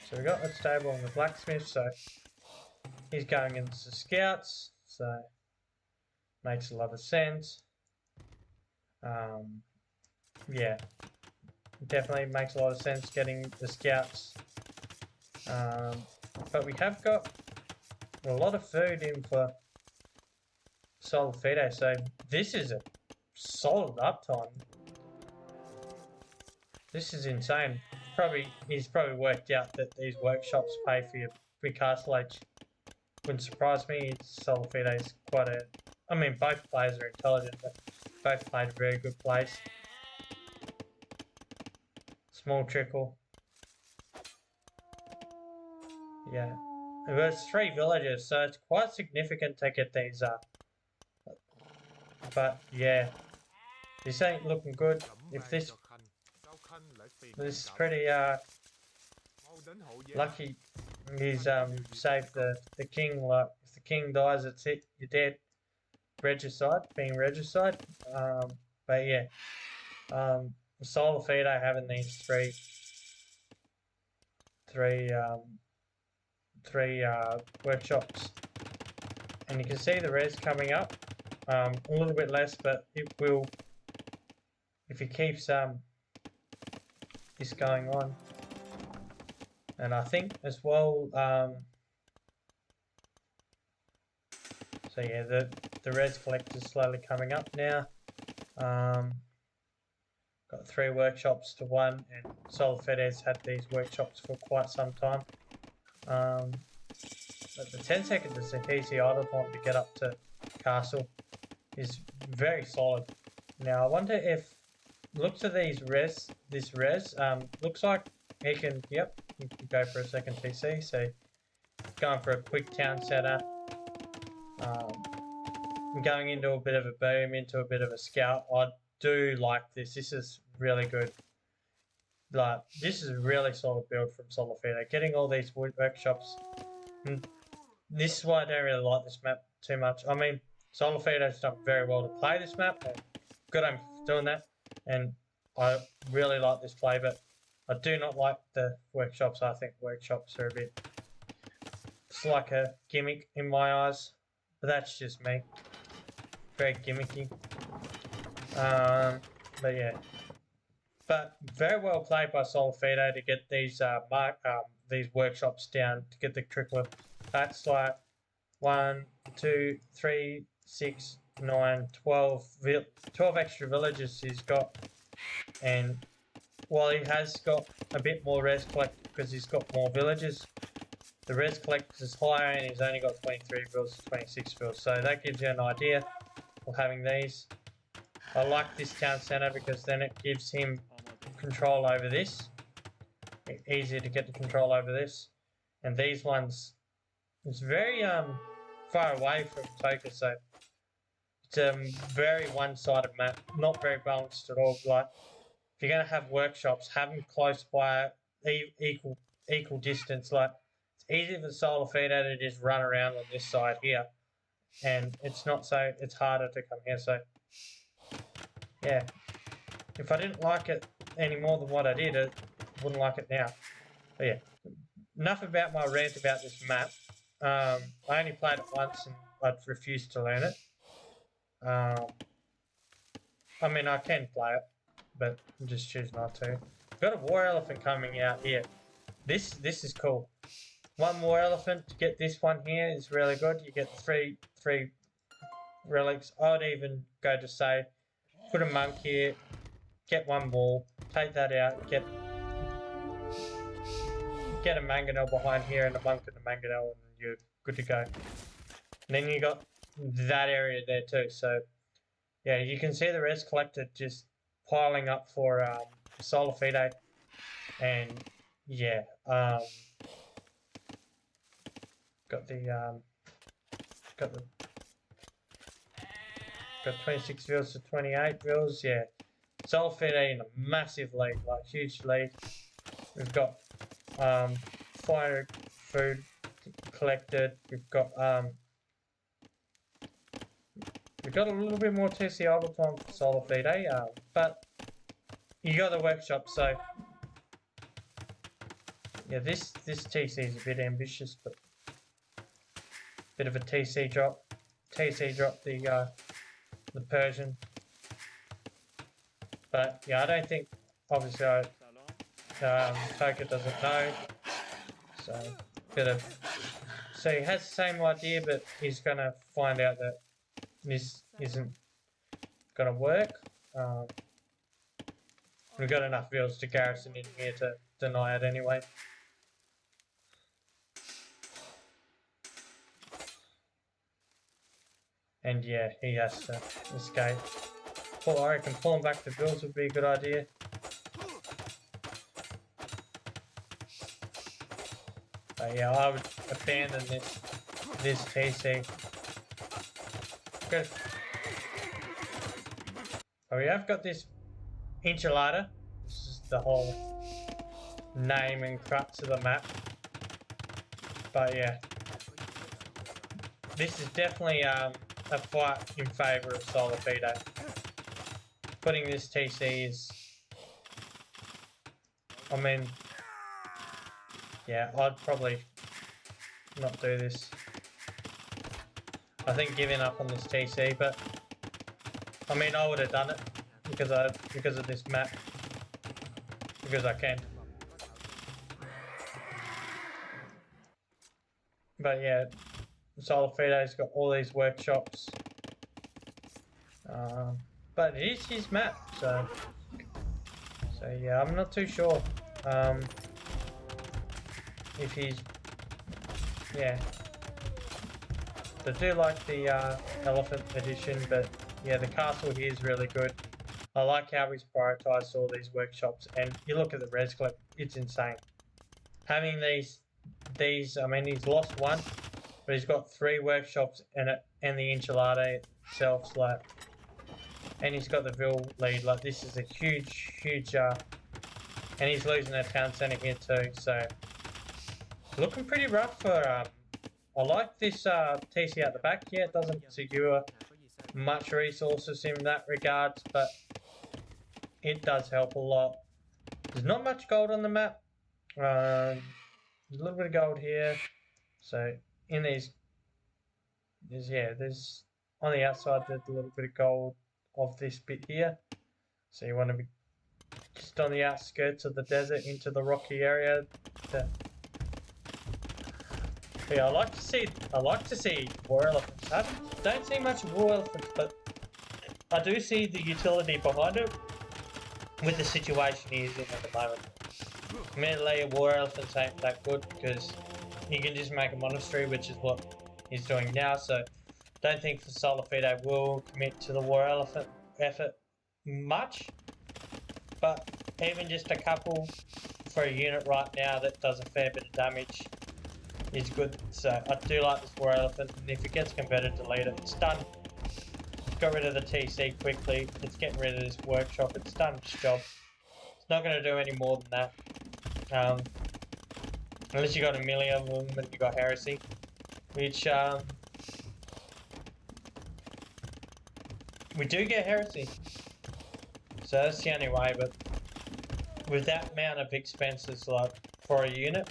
So we got the stable and the blacksmith, so he's going into scouts, so makes a lot of sense. Yeah, definitely makes a lot of sense getting the scouts. But we have got a lot of food in for Solar Fido, so this is a solid uptime. This is insane. He's probably worked out that these workshops pay for your big castle age. Wouldn't surprise me. Solar Fido is quite a. I mean, both players are intelligent, but both played very good plays. Small trickle. Yeah. There's 3 villagers, so it's quite significant to get these up. But yeah, this ain't looking good. If this is pretty lucky. He's saved the king. Like if the king dies, it's it. You're dead. Regicide, being regicide. But yeah, Solar Fido having these three workshops, and you can see the res coming up. A little bit less, but it will if he keeps this going on. And I think as well. So yeah, the res collector's slowly coming up now. Got 3 workshops to 1, and Solar Fido's had these workshops for quite some time. But the 10 seconds is an easy idle time to get up to castle is very solid. Now I wonder if look to this res, looks like he can go for a second TC, so going for a quick town center. Going into a bit of a boom, into a bit of a scout. I do like this. This is really good. Like this is a really solid build from Solar Fido. Getting all these wood workshops. This is why I don't really like this map too much. I mean, Solar Fido's done very well to play this map. And good on him for doing that. And I really like this play, but I do not like the workshops. I think workshops are a bit. It's like a gimmick in my eyes, but that's just me. Very gimmicky. But yeah. But very well played by Solar Fido to get these workshops down, to get the trickler. That's like 1, 2, 3, 6, 9, 12 extra villages he's got. And while he has got a bit more res collect because he's got more villages, the res collect is higher and he's only got 23 vills, 26 vills. So that gives you an idea of having these. I like this town centre because then it gives him control over this. Easier to get the control over this. And these ones, it's very far away from Toka, so it's a very one-sided map, not very balanced at all. Like if you're going to have workshops, have them close by equal distance. Like it's easy for Solar Fido to just run around on this side here, and it's harder to come here. So yeah, if I didn't like it any more than what I did, I wouldn't like it now. But yeah, enough about my rant about this map. I only played it once and I'd refused to learn it. I mean, I can play it, but I just choose not to. got a war elephant coming out here. This is cool. One war elephant to get this one here is really good. You get three relics. I'd even go to say, put a monk here, get one wall, take that out, get a mangonel behind here and a monk and a mangonel, and you're good to go. And then you got that area there too. So yeah, you can see the res collector just piling up for solar fide, and yeah, got the 26 views to 28 views. Yeah, solar fide in a massive lead, like huge lead. We've got 400 food collected. We've got a little bit more TC idle time for solar fide, but you got the workshop, so yeah, this TC is a bit ambitious, but bit of a TC drop. TC drop the Persian, but yeah, I don't think, obviously, Toka doesn't know, so so he has the same idea, but he's gonna find out that this isn't gonna work. We've got enough vills to garrison in here to deny it anyway. And yeah, he has to escape. I reckon pulling back the vills would be a good idea. But yeah, I would abandon this TC. Good. So we have got this enchilada. This is the whole name and crux of the map. But yeah, this is definitely a fight in favour of solar fide. Putting this TC is, I mean, yeah, I'd probably not do this. I think giving up on this TC, but I mean, I would have done it because of this map, because I can. But yeah, solar fide's got all these workshops, but it is his map, so yeah, I'm not too sure if he's, yeah. I do like the elephant edition, but yeah, the castle here is really good. I like how he's prioritised all these workshops, and you look at the res clip, it's insane. Having these, I mean, he's lost one, but he's got 3 workshops in it, and the enchilada itself, like, and he's got the Ville lead. Like, this is a huge, and he's losing a town centre here too, so looking pretty rough for. I like this TC at the back. Yeah, it doesn't secure much resources in that regard, but it does help a lot. There's not much gold on the map. There's a little bit of gold here. So in there's on the outside there's a little bit of gold of this bit here. So you want to be just on the outskirts of the desert into the rocky area. Yeah, I like to see war elephants. I don't see much war elephants, but I do see the utility behind it with the situation he's in at the moment. Admittedly, war elephants ain't that good because you can just make a monastery, which is what he's doing now. So don't think the solar fide will commit to the war elephant effort much, but even just a couple for a unit right now that does a fair bit of damage is good. So I do like this war elephant, and if it gets converted, delete it. It's done. Got rid of the TC quickly. It's getting rid of this workshop. It's done its job. It's not going to do any more than that. Unless you got a million of them and you got heresy, which we do get heresy. So that's the only way. But with that amount of expenses, like for a unit,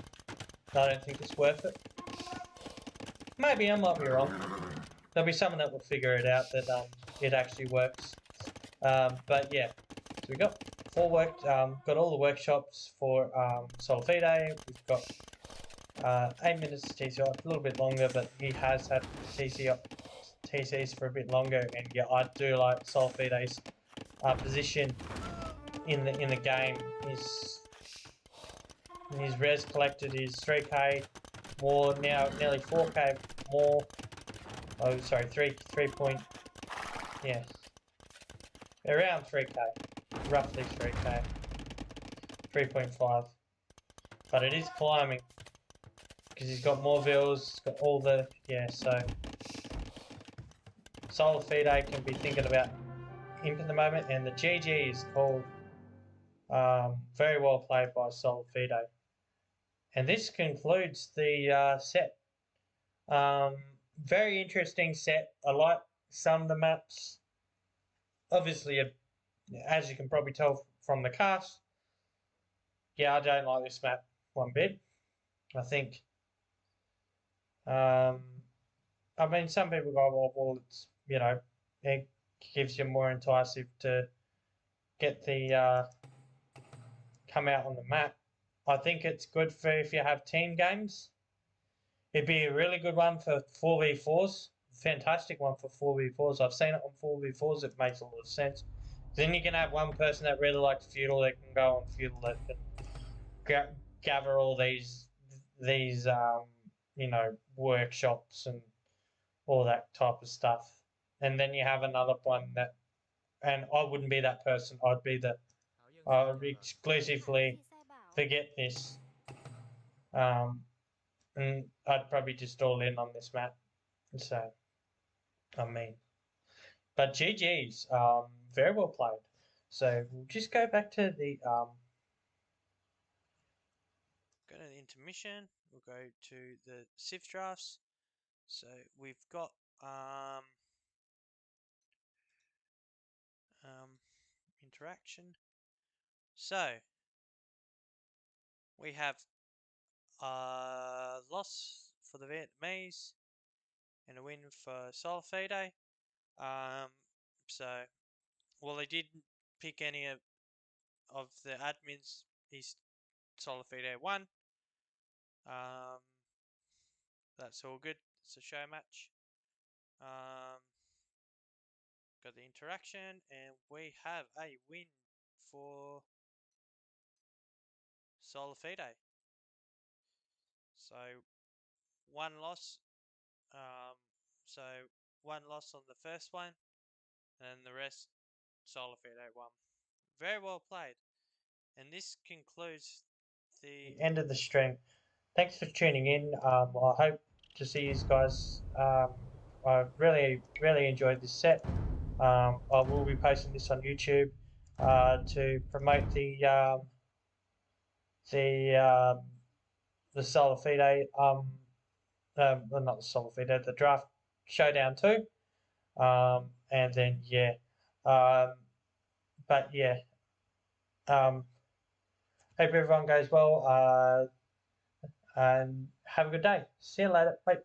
I don't think it's worth it. Maybe I might be wrong. There'll be someone that will figure it out that it actually works. But yeah, so we got got all the workshops for Solfide. We've got 8 minutes TC off, a little bit longer, but he has had TCs for a bit longer, and yeah, I do like Solfide's position in the game. His res collected is 3k more now, nearly 4k more. Oh, sorry, 3 point, yes, around 3k, roughly 3k, 3.5. But it is climbing because he's got more vills, he's got all the, yeah, so Solar Fide can be thinking about him at the moment, and the GG is called. Very well played by Solar Fide. And this concludes the set. Very interesting set. I like some of the maps. Obviously, as you can probably tell from the cast, yeah, I don't like this map one bit. I think, I mean, some people go, well, it's, it gives you more enticing to get the come out on the map. I think it's good for if you have team games. It'd be a really good one for 4v4s. Fantastic one for 4v4s. I've seen it on 4v4s. It makes a lot of sense. Then you can have one person that really likes feudal that can go on feudal that can gather all these workshops and all that type of stuff. And then you have another one that, and I wouldn't be that person. I would exclusively forget this. And I'd probably just all in on this map. So, I mean, but GG's, very well played. So we'll just go back to the Go to the intermission. We'll go to the Civ drafts. So we've got interaction. So we have a loss for the Vietnamese and a win for Solfide. So, well, they didn't pick any of the admins. He's Solfide won. That's all good. It's a show match. Got the interaction, and we have a win for Solfide. So one loss. Um, so one loss on the first one, and the rest Solfide won. Very well played. And this concludes the end of the stream. Thanks for tuning in. I hope to see you guys. I really enjoyed this set. I will be posting this on YouTube to promote the um, the Solar Fide, well, not the Solar Fide, the Draft Showdown 2. And then, yeah. But yeah, hope everyone goes well, and have a good day. See you later. Bye.